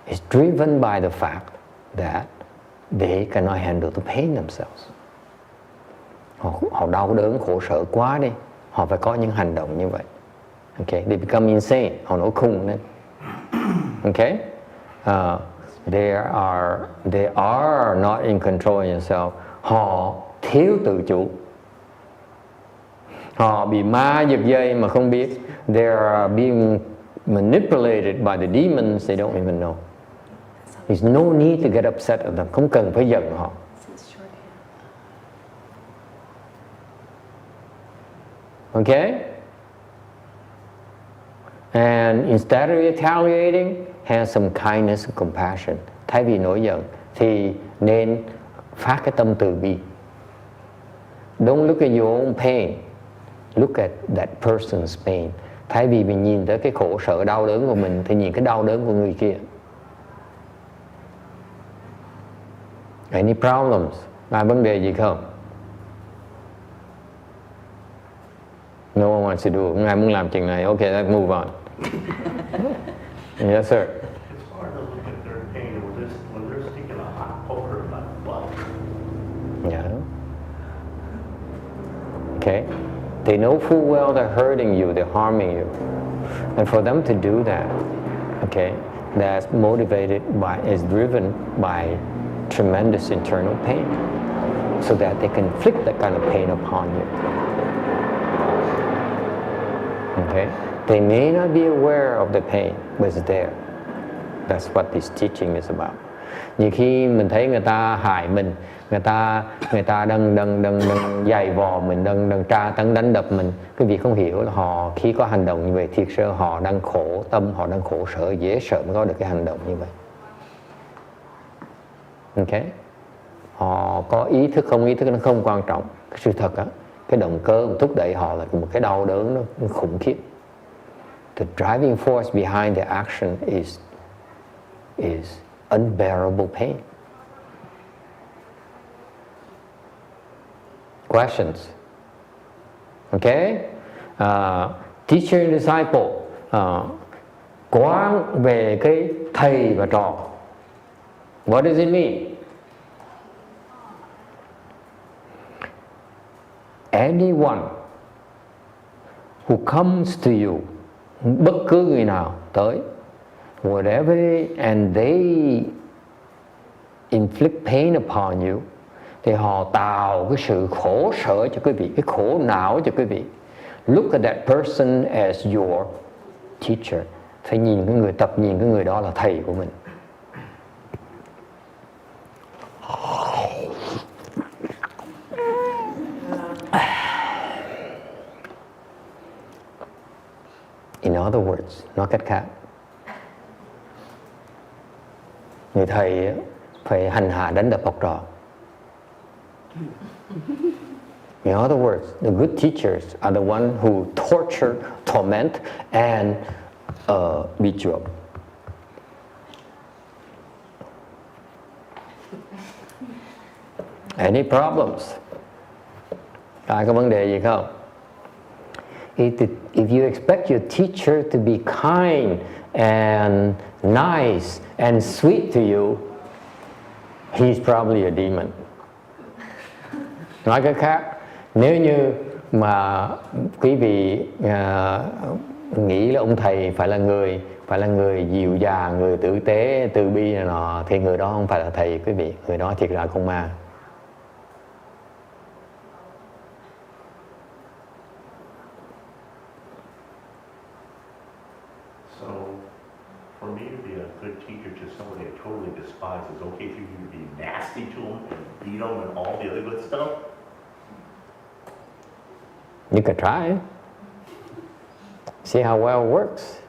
It's driven by the fact that they cannot handle the pain themselves. Họ đau đớn, khổ sở quá đi, họ phải có những hành động như vậy. Okay? They become insane, họ nổi khùng lên. Okay? They are not in control of themselves. Họ thiếu tự chủ. Họ bị ma giật dây mà không biết. They are being manipulated by the demons, they don't even know. There's no need to get upset at them. Không cần phải giận họ. Okay? And instead of retaliating, have some kindness and compassion. Thay vì nổi giận thì nên phát cái tâm từ bi. Don't look at your own pain. Look at that person's pain. Thay vì mình nhìn tới cái khổ sở đau đớn của mình thì nhìn cái đau đớn của người kia. Any problems? Vấn đề gì không? No one wants to do it. Ai muốn làm chuyện này? Okay, let's move on. Yes, sir. It's hard to look at their pain when they're sticking a hot poker in my butt. Yeah. Okay. They know full well they're hurting you, they're harming you. And for them to do that, okay, that's motivated by, is driven by tremendous internal pain. So that they can inflict that kind of pain upon you. Okay? They may not be aware of the pain, but it's there. That's what this teaching is about. Nhiều khi mình thấy người ta hại mình, người ta đang giày vò mình, đang tra tấn đánh đập mình. Cái việc không hiểu là họ khi có hành động như vậy, thiệt sự họ đang khổ tâm, họ đang khổ sở, dễ sợ mới có được cái hành động như vậy. Okay? Họ có ý thức không ý thức nó không quan trọng. Cái sự thật á, cái động cơ thúc đẩy họ là một cái đau đớn nó khủng khiếp. The driving force behind the action is unbearable pain. Questions? Okay? Teacher and disciple. Quán về cái thầy và trò. What does it mean? Anyone who comes to you, bất cứ người nào tới, whatever, and they inflict pain upon you, thì họ tạo cái sự khổ sở cho quý vị, cái khổ não cho quý vị. Look at that person as your teacher. Phải nhìn cái người tập, nhìn cái người đó là thầy của mình. In other words, nói cách khác, người thầy phải hành hạ đánh đập học trò. In other words, the good teachers are the ones who torture, torment, and beat you up. Any problems? Ai có vấn đề gì không? If you expect your teacher to be kind and nice and sweet to you, he's probably a demon. Nói cách khác, nếu như mà quý vị nghĩ là ông thầy phải là người dịu dàng, người tử tế, từ bi này nọ, thì người đó không phải là thầy quý vị, người đó thiệt là con ma. So, for me to be a good teacher to somebody I totally despise, is okay for you to be nasty to them and beat them and all the other good stuff? You could try. See how well it works.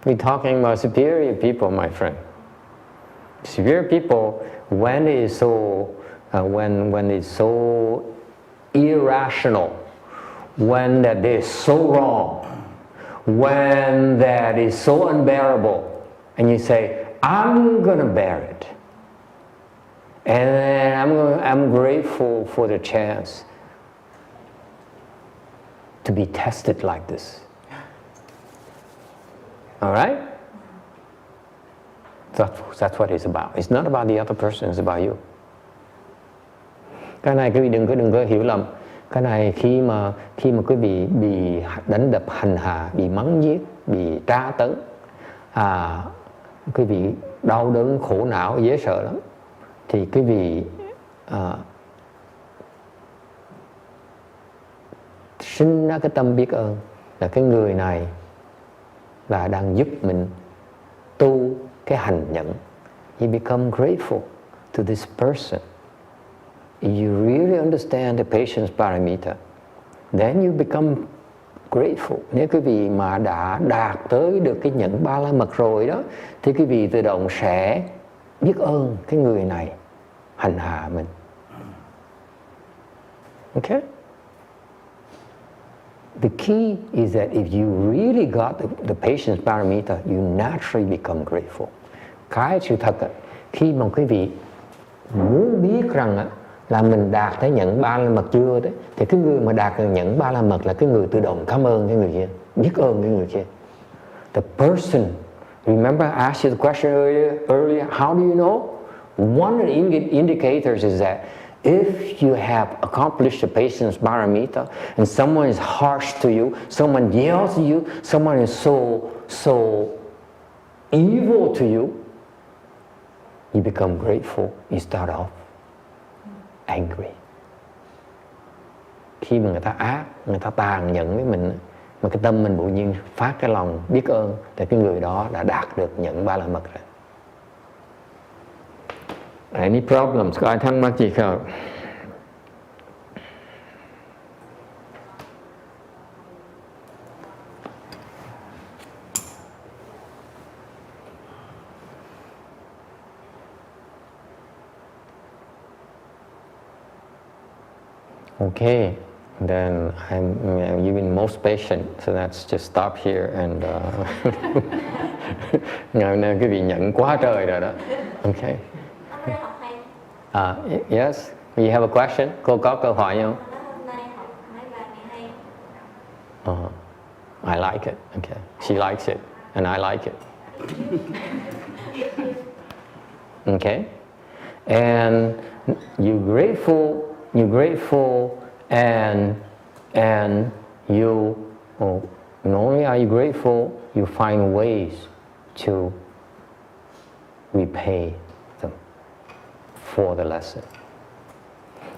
We're talking about superior people, my friend. Superior people, when it's so irrational, when that is so wrong, when that is so unbearable, and you say, I'm gonna bear it. And I'm grateful for the chance to be tested like this. All right? That's what it's about. It's not about the other person, it's about you. Cái này quý vị đừng có hiểu lầm. Cái này khi mà quý vị bị đánh đập hành hạ, bị mắng giết, bị tra tấn, quý vị đau đớn, khổ não, dễ sợ lắm, thì quý vị sinh ra cái tâm biết ơn là cái người này là đang giúp mình tu cái hành nhẫn. You become grateful to this person. You really understand the patience paramita. Then you become grateful. Nếu quý vị mà đã đạt tới được cái nhẫn ba la mật rồi đó, thì quý vị tự động sẽ biết ơn cái người này hành hạ mình. Okay? The key is that if you really got the patience paramita, you naturally become grateful. Cái sự thật khi mà quý vị muốn biết rằng là mình đạt tới nhẫn ba la mật chưa đấy, thì cái người mà đạt được nhẫn ba la mật là cái người tự động cảm ơn cái người kia, biết ơn cái người kia. The person, remember I asked you the question earlier, how do you know? One of the indicators is that if you have accomplished the patience paramita and someone is harsh to you, someone yells at you, someone is so evil to you, you become grateful, you start off angry. Khi mà người ta ác, người ta tàn nhẫn với mình, mà cái tâm mình bỗng nhiên phát cái lòng biết ơn, thì cái người đó đã đạt được nhẫn ba la mật rồi. Any problems? Có ai thắc mắc gì không? Okay, then you've been most patient, so let's just stop here and ngày hôm nay quý vị nhận quá trời rồi đó. Okay. Yes, you have a question? Cô có câu hỏi không? I like it. Okay, she likes it, and I like it. Okay, and you're grateful, and you, not only are you grateful, you find ways to repay them for the lesson.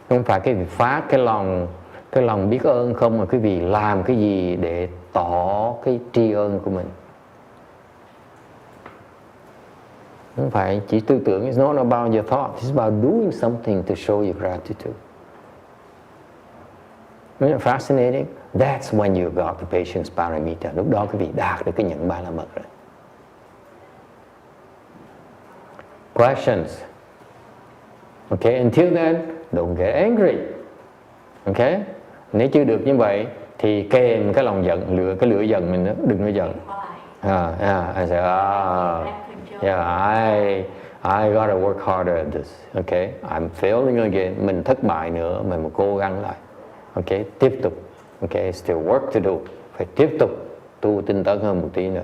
Không phải cái việc phát cái lòng biết ơn không, mà quý vị làm cái gì để tỏ cái tri ân của mình. Không phải chỉ tư tưởng. It's not about your thoughts. It's about doing something to show your gratitude. Isn't it fascinating? That's when you got the patience paramita. Lúc đó quý vị đạt được cái nhẫn ba la mật rồi. Questions? Okay, until then, don't get angry. Okay? Nếu chưa được như vậy thì kèm cái lòng giận, cái lửa giận mình đó, đừng có giận. I say, I gotta work harder at this. Okay, I'm failing again. Mình thất bại nữa, mình cố gắng lại. Okay, tiếp tục. Okay, still work to do. Phải tiếp tục tu tinh tấn hơn một tí nữa.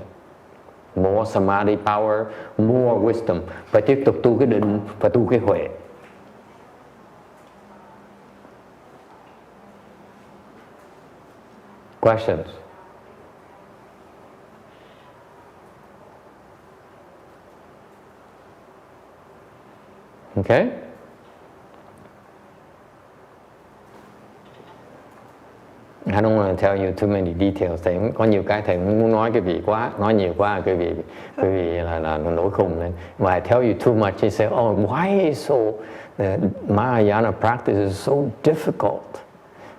More samadhi power, more wisdom. Phải tiếp tục tu cái định, phải tu cái huệ. Questions? Okay? I don't want to tell you too many details. Thầy có nhiều cái thầy muốn nói cái vị quá, nói nhiều quá cái vị là nổi khùng lên. But I tell you too much, you say, oh, why is so the Mahayana practice is so difficult?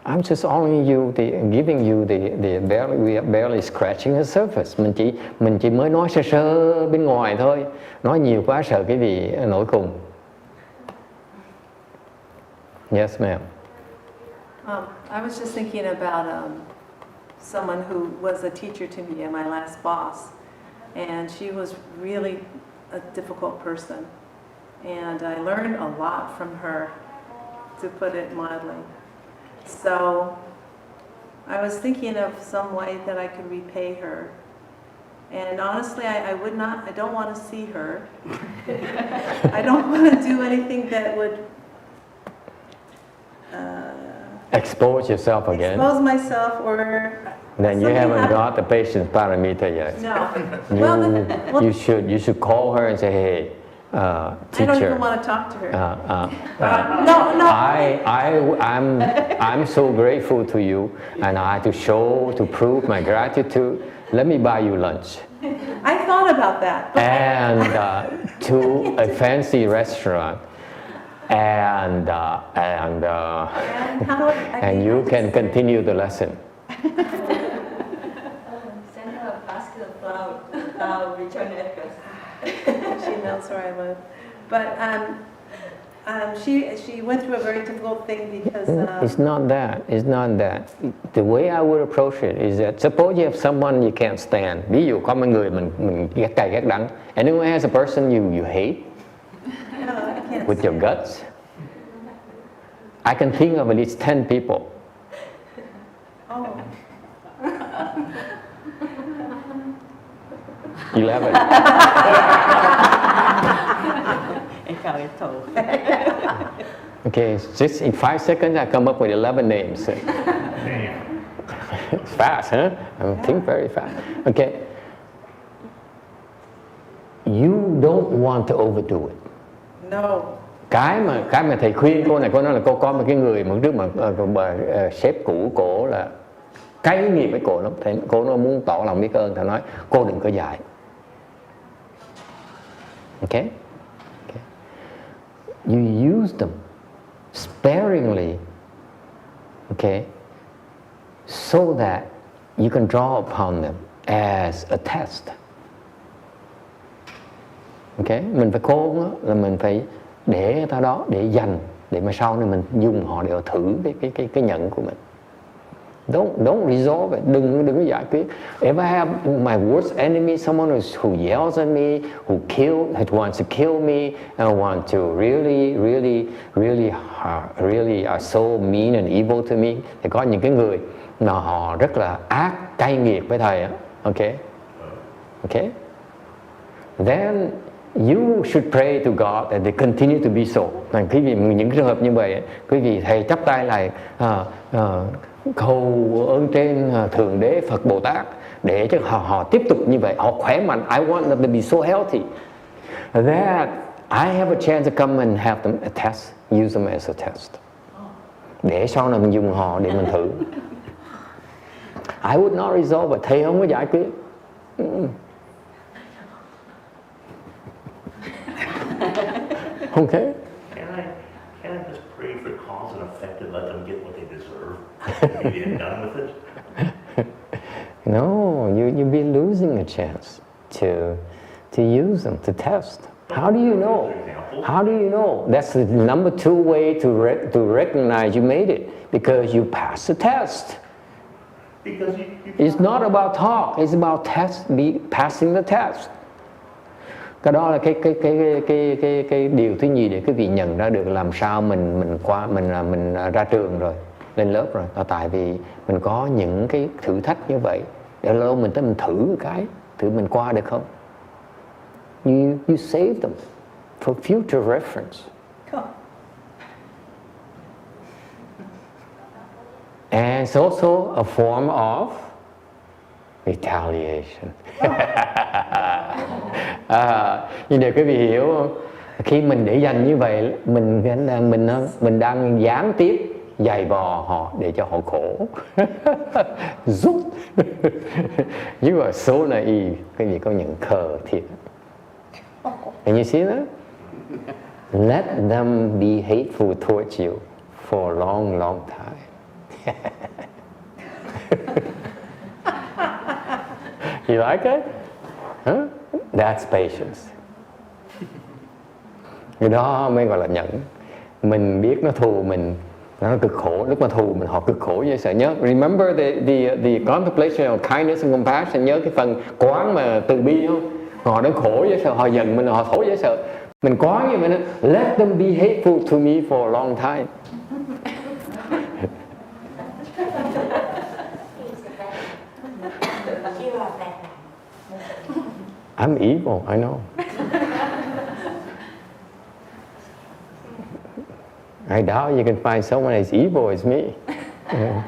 I'm just giving you the barely, we are barely scratching the surface. Mình chỉ mới nói sơ bên ngoài thôi. Nói nhiều quá sợ cái vị nổi khùng. Yes, ma'am. I was just thinking about someone who was a teacher to me, my last boss, and she was really a difficult person. And I learned a lot from her, to put it mildly. So I was thinking of some way that I could repay her. And honestly, I don't want to see her. I don't want to do anything that would expose yourself again. Expose myself, or then you haven't got the patience parameter yet. No. You should call her and say, hey, teacher. I don't even want to talk to her. No. I'm so grateful to you, and I to prove my gratitude. Let me buy you lunch. I thought about that. And to a fancy restaurant, and you can continue the lesson. Send her a basket of flowers, return address. She knows where I live. But she went through a very difficult thing because... It's not that. The way I would approach it is that suppose you have someone you can't stand. Ví dụ có một người mình ghét cay ghét đắng. Anyone has a person you hate with your guts? I can think of at least 10 people. Oh. 11. Okay, just in 5 seconds I come up with 11 names. It's fast, huh? I think very fast. Okay. You don't want to overdo it. No. Cái mà thầy khuyên cô này, cô nói là cô có một cái người mà trước mà sếp cũ cổ là cay nghiệt với cô lắm. Cô nó muốn tỏ lòng biết ơn, thầy nói cô đừng có dạy. Okay? You use them sparingly, okay, so that you can draw upon them as a test. Okay? Mình phải cố là mình phải để người ta đó, để dành, để mà sau này mình dùng họ để thử cái nhận của mình. Don't resolve it. Đừng có giải quyết. If I have my worst enemy, someone who yells at me, who wants to kill me, and want to really are so mean and evil to me, thì có những cái người mà họ rất là ác, cay nghiệt với thầy. Okay? Then you should pray to God that they continue to be so. Quý vị những trường hợp như vậy, quý vị thầy chắp tay lại cầu ơn trên Thượng Đế Phật Bồ Tát để cho họ tiếp tục như vậy, họ khỏe mạnh. I want them to be so healthy that I have a chance to come and have them a test, use them as a test. Để sau này mình dùng họ để mình thử. I would not resolve it. Thầy không có giải quyết. Okay. Can I just pray for cause and effect and let them get what they deserve? Maybe I'm done with it. No, you'll be losing a chance to use them, to test. How do you know? How do you know? That's the number 2 way to recognize you made it, because you passed the test. Because it's not about talk, it's about passing the test. Cái đó là cái điều thứ nhì để quý vị nhận ra được làm sao mình ra trường rồi, lên lớp rồi. Tại vì mình có những cái thử thách như vậy, để lâu mình thử thử mình qua được không. You save them for future reference. And it's also a form of retaliation. Nhưng để quý vị hiểu không? Khi mình để dành như vậy, mình đang gián tiếp giày vò họ để cho họ khổ. Rút. You are so naive. Quý vị có những khờ thiệt. And you see that? Let them be hateful towards you for a long, long time. You like it? Huh? That's patience. Cái đó mới gọi là nhẫn. Mình biết nó thù mình, nó cực khổ. Lúc mà thù mình, họ cực khổ như sợ. Nhớ, remember the contemplation of kindness and compassion. Nhớ cái phần quán mà từ bi không? Họ đã khổ dễ sợ, họ giận mình, họ khổ dễ sợ. Mình quá như vậy đó, let them be hateful to me for a long time. I'm evil, I know. I doubt you can find someone as evil as me.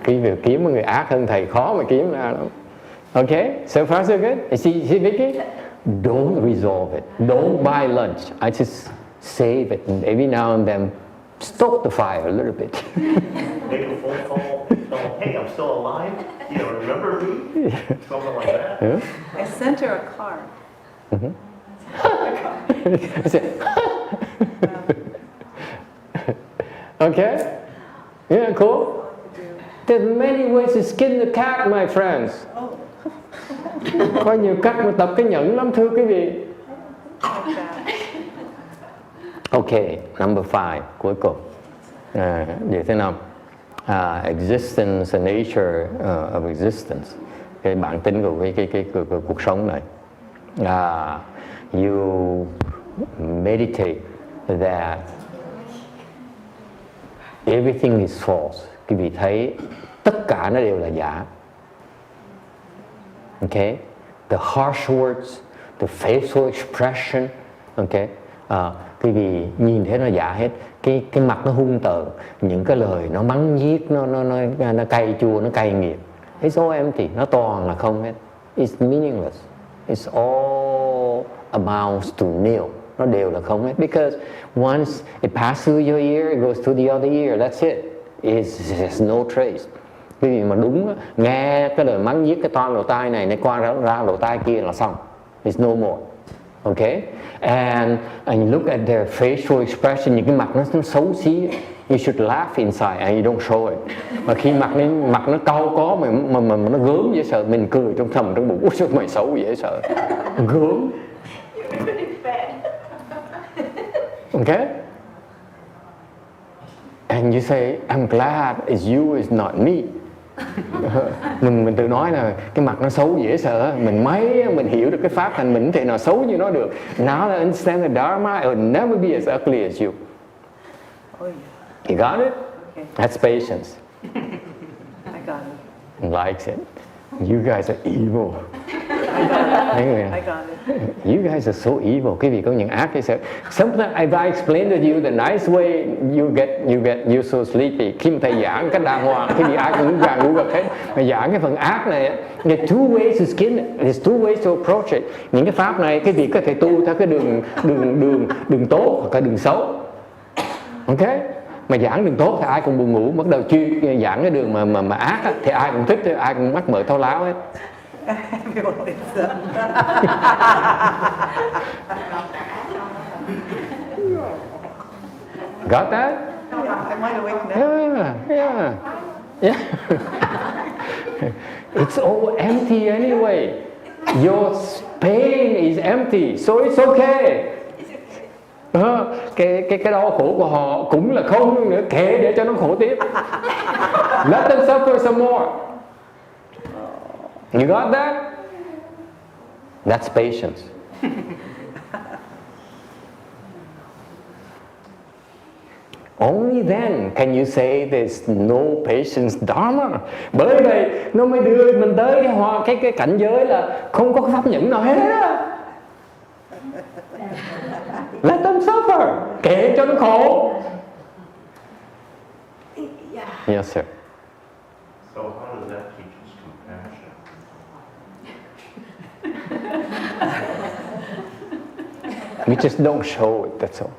Khi việc kiếm một người ác hơn thầy khó mà kiếm ra lắm. Okay, so far so good. See Vicky? Don't resolve it. Don't buy lunch. I just save it, and every now and then stoke the fire a little bit. Make a phone call. Oh, hey, I'm still alive. You know, remember me? Something like that. Yeah. I sent her a card. Mm-hmm. Okay? Yeah, cool. There's many ways to skin the cat, my friends. Có nhiều cách mà tập cái nhẫn lắm thưa quý vị. Okay, number 5, cuối cùng. Điều thứ 5. Existence and nature of existence. Cái bản tính của cái cuộc sống này. You meditate that everything is false. Quý vị thấy tất cả nó đều là giả. Okay, the harsh words, the facial expression, okay, quý vị nhìn thấy nó giả hết. Cái mặt nó hung tợn, những cái lời nó mắng nhiếc, nó cay chua, nó cay nghiệt. It's all empty, nó toàn là không hết. It's meaningless. It's all amounts to nil. Nó đều là không hết. Because once it passes through your ear, it goes to the other ear. That's it. There's no trace. Quý vị mà đúng nghe cái lời mắng nhiếc cái toan lỗ tai này, nó qua ra lỗ tai kia là xong. It's no more. Okay? And you look at their facial expression, những cái mặt nó xấu xí. You should laugh inside and you don't show it. Mà khi mặt nó cau có mà nó gớm dễ sợ, mình cười trong thầm trong bụng, ôi mày xấu dễ sợ. Gớm. Okay? And you say, I'm glad it's you, it's not me. Mình tự nói là cái mặt nó xấu dễ sợ, mình hiểu được cái pháp hành mình thì nào xấu như nó được. Now I understand the Dharma, it will never be as ugly as you. You got it? Okay. That's patience. I got it. Likes it. You guys are evil. I got it. You guys are so evil. Quý vị có những ác hay sợ. Sometimes if I explain to you the nice way, you so sleepy. Khi mà thầy giảng cái đàng hoàng, quý vị ai cũng gà ngủ gật hết. Mà giảng cái phần ác này, there's two ways to skin it. There's two ways to approach it. Những cái pháp này, quý vị có thể tu theo cái đường tốt hoặc cái đường xấu. Okay? Mà giảng đường tốt thì ai cũng buồn ngủ, bắt đầu chuyên giảng cái đường mà ác á, thì ai cũng thích, ai cũng mắc mỡ thao láo hết. Got that? I'm wide awake now. Yeah. It's all empty anyway. Your pain is empty, so it's okay. Cái đau khổ của họ cũng là không nữa, kệ để cho nó khổ tiếp. Let them suffer some more. You got that? That's patience. Only then can you say there's no patience dharma. Bởi vậy nó mới đưa mình tới cái cảnh giới là không có pháp nhẫn nào hết á. Let them suffer. Kệ cho nó khổ. Yes, sir. So how does that teach us compassion? We just don't show it, that's all.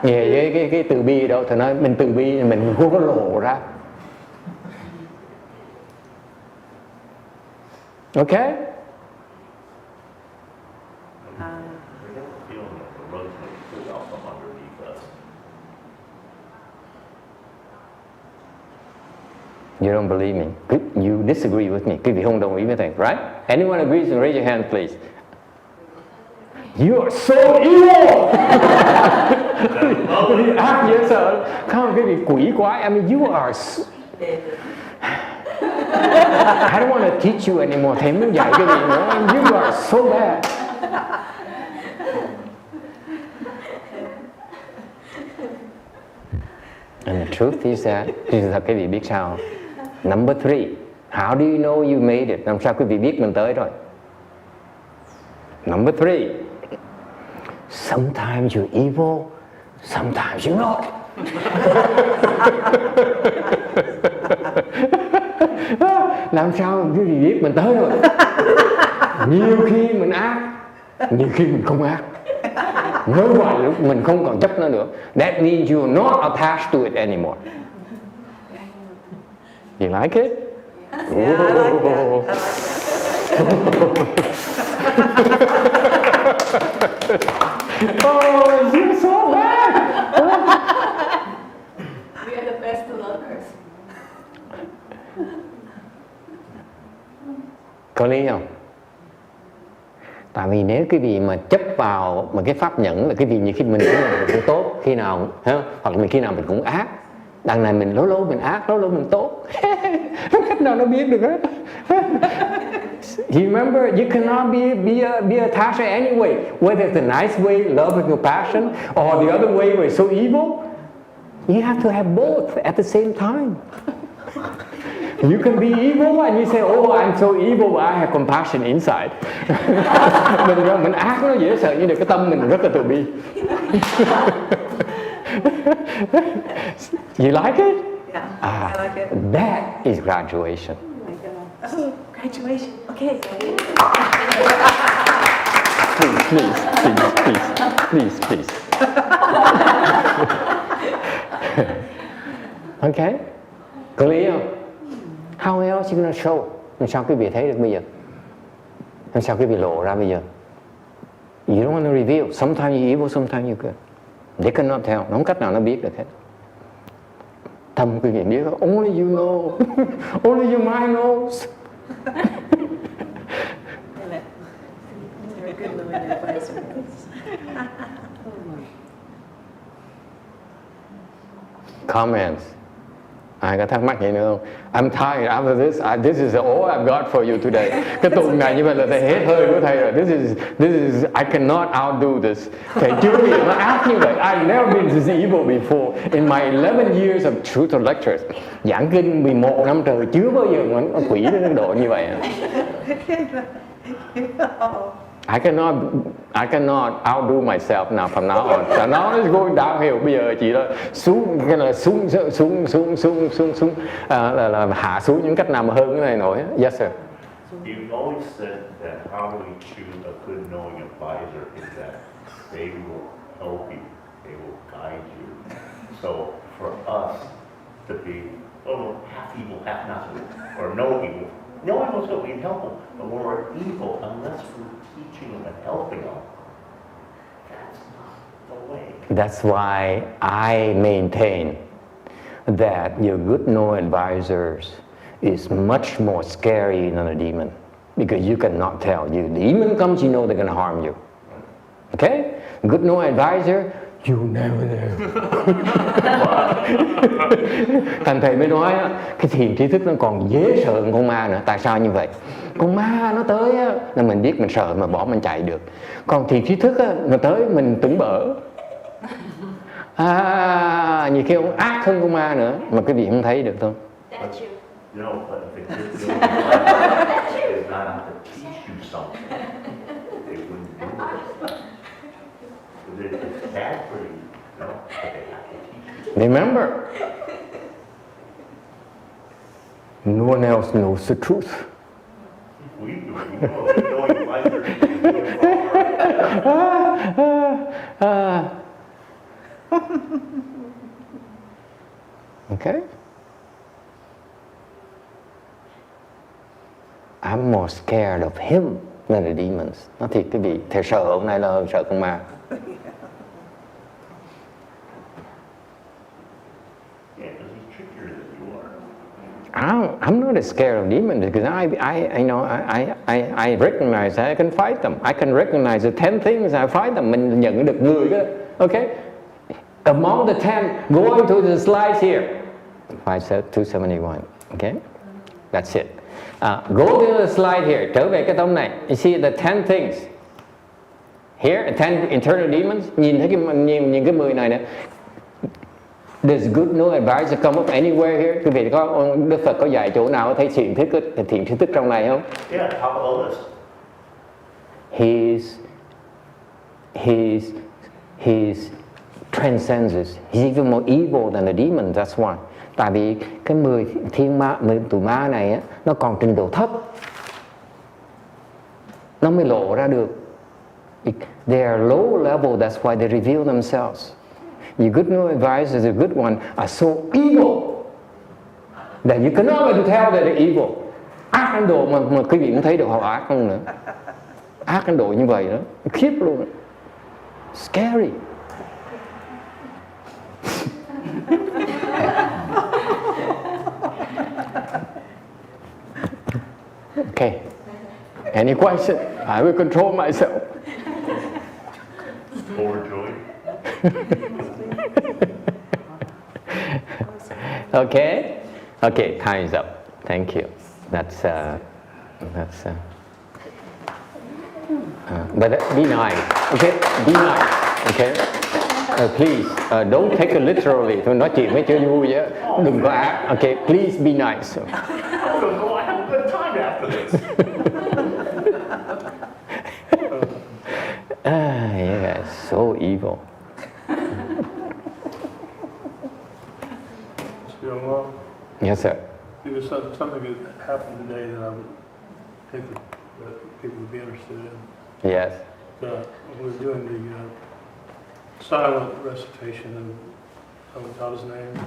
Về cái từ bi đâu, thì nói mình từ bi mình không có lộ ra. Okay? You don't believe me. You disagree with me. Quý vị không đồng ý với thầy, right? Anyone agrees? Raise your hand, please. You are so evil. Quý vị ác dễ sợ. Không, quý vị quỷ quá. I mean, you are. I don't want to teach you anymore. Thầy muốn dạy cái gì nữa. You are so bad. And the truth is that, thì thật quý vị biết sao? Number 3, how do you know you made it? Làm sao quý vị biết mình tới rồi? Number 3, sometimes you're evil, sometimes you're not. Làm sao quý vị biết mình tới rồi? Nhiều khi mình ác, nhiều khi mình không ác. Nói hoài lúc mình không còn chấp nó nữa. That means you're not attached to it anymore. You like it? Yeah, I like that. Oh, you're so bad. We are the best lovers. Có lý không? Tại vì nếu quý vị mà chấp vào một cái pháp nhẫn là quý vị như khi mình cũng tốt, khi nào hoặc là khi nào mình cũng ác. Đằng này mình lâu lâu mình ác, lâu lâu mình tốt. Cách nào nó biết được hết. You remember, you cannot be attached any way, whether it's a nice way, love and compassion, or the other way where it's so evil. You have to have both at the same time. You can be evil and you say, oh, I'm so evil, but I have compassion inside. mình ác nó dễ sợ, nhưng cái tâm mình rất là từ bi. You like it? Yeah, I like it. That is graduation. Oh, graduation. Okay. Please. Okay? Có lý không? How else you gonna show? Làm sao quý vị thấy được bây giờ? Làm sao quý vị lộ ra bây giờ? You don't want to reveal. Sometimes you're evil, sometimes you're good. They cannot tell. Nó không cách nào nó biết được hết. Tâm quý vị biết. Only you know. Only your mind knows. You're a good living advisor. Comments. Ai có thắc mắc gì nữa không? I'm tired after this. This is all I've got for you today. Cái tuần này như vậy là thầy hết hơi của thầy rồi. This is I cannot outdo this. Thầy chưa bao giờ nó ác như vậy. I've never been this evil before in my 11 years of Sutra lectures. Giảng kinh 11 năm trời chưa bao giờ nó quỷ đến độ như vậy. I cannot outdo myself now from now on. So now it's going downhill. Bây giờ chỉ là xuống cái là xuống là hạ xuống những cách nào mà hơn cái này nổi. Yes sir. You've always said that how do we choose a good knowing advisor is that they will help you, they will guide you. So for us to be half evil, half not evil, or no evil. No one wants to be helpful, but when we're evil, unless we're teaching them and helping them, that's not the way. That's why I maintain that your good knowing advisors is much more scary than a demon, because you cannot tell. The demon comes, you know they're going to harm you. Okay? Good knowing advisor, you never know. Thành thầy mới nói cái thiền trí thức nó còn dễ sợ hơn con ma nữa. Tại sao như vậy? Con ma nó tới á, là mình biết mình sợ mà bỏ mình chạy được. Còn thiền trí thức á, nó tới mình tưởng bở. Nhiều khi ông ác hơn con ma nữa mà cái vị không thấy được thôi. No, but the good knowing advisor is not out to teach you something. They wouldn't do it. It's bad for you, no, but they have to teach you. Remember, no one else knows the truth. We know the knowing advisor is Okay. I'm more scared of him than the demons. Nó thiệt cái vị, thầy sợ ông này là hơn sợ con ma. I'm not as scared of demons because I recognize that I can fight them. I can recognize the 10 things I fight them. Mình nhận được người đó. Okay? Among the 10, going to the slides here. 271. Okay? That's it. Go to the slide here. Trở về cái tấm này. You see the 10 things. Here, 10 internal demons. Nhìn thấy nhìn cái 10 này nè. Does good no advice come up anywhere here? Quý vị có Đức Phật có dạy chỗ nào thấy thiện tri thức trong này không? Yeah, top of the list. He's transcends this. He's even more evil than the demon. That's why. Tại vì cái 10 tụi ma này á, nó còn trình độ thấp, nó mới lộ ra được. They are low level. That's why they reveal themselves. You good no advice is a good one are so evil that you cannot even tell that they're evil. Ác đến độ mà quý vị cũng thấy được họ ác không nữa. Ác đến độ như vậy đó, khiếp luôn đó. Scary. Okay. Any question? I will control myself. Overjoyed. Okay. Okay. Time is up. Thank you. But be nice. Okay. Be nice. Okay. Please don't take it literally. Tôi nói chuyện với chơi vui á. Đừng có ác. Okay. Please be nice. I have a good time after this. You guys so evil. Yes, sir. There was something that happened today that I would think that people would be interested in. Yes. We were doing the silent recitation of God's name.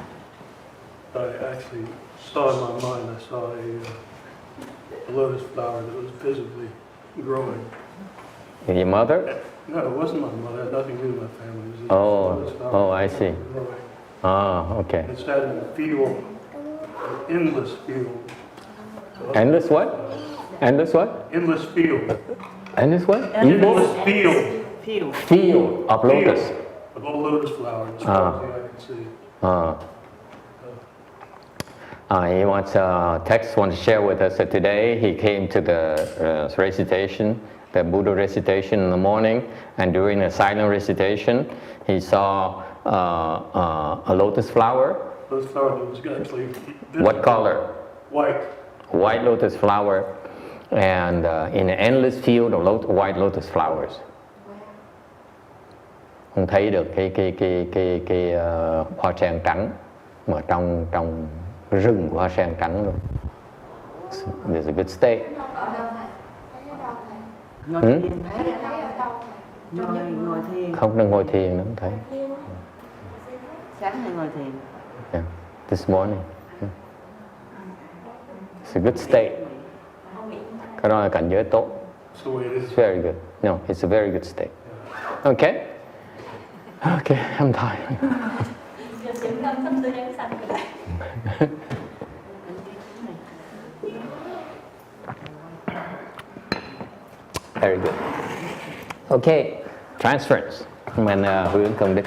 I actually saw in my mind, I saw a lotus flower that was visibly growing. Your mother? No, it wasn't my mother. It had nothing to do with my family. It was a lotus flower. Oh, I see. Growing. Ah, okay. It's had a field, an endless field. Endless what? Endless what? Endless field. Endless what? Endless field. Field of lotus. Of all lotus flowers, as far as the eye can see. He wants text wants to share with us that today he came to the recitation, the Buddha recitation in the morning, and during the silent recitation, he saw a lotus flower. Lotus flower that was actually visible. What color? White. White lotus flower, and in an endless field of white lotus flowers. Không thấy được cái hoa sen trắng mà trong rừng của hoa sen trắng luôn. There's a good state. Ngồi thiền thấy ngồi thiền. Không đang ngồi thiền nữa, không thấy. Sáng hay ngồi thiền. Yeah, this morning. It's a good state. Cái đó là cảnh giới tốt. It's very good. No, it's a very good state. Okay. Okay, I'm tired. Very good. Okay, transference. Mình hướng công đức.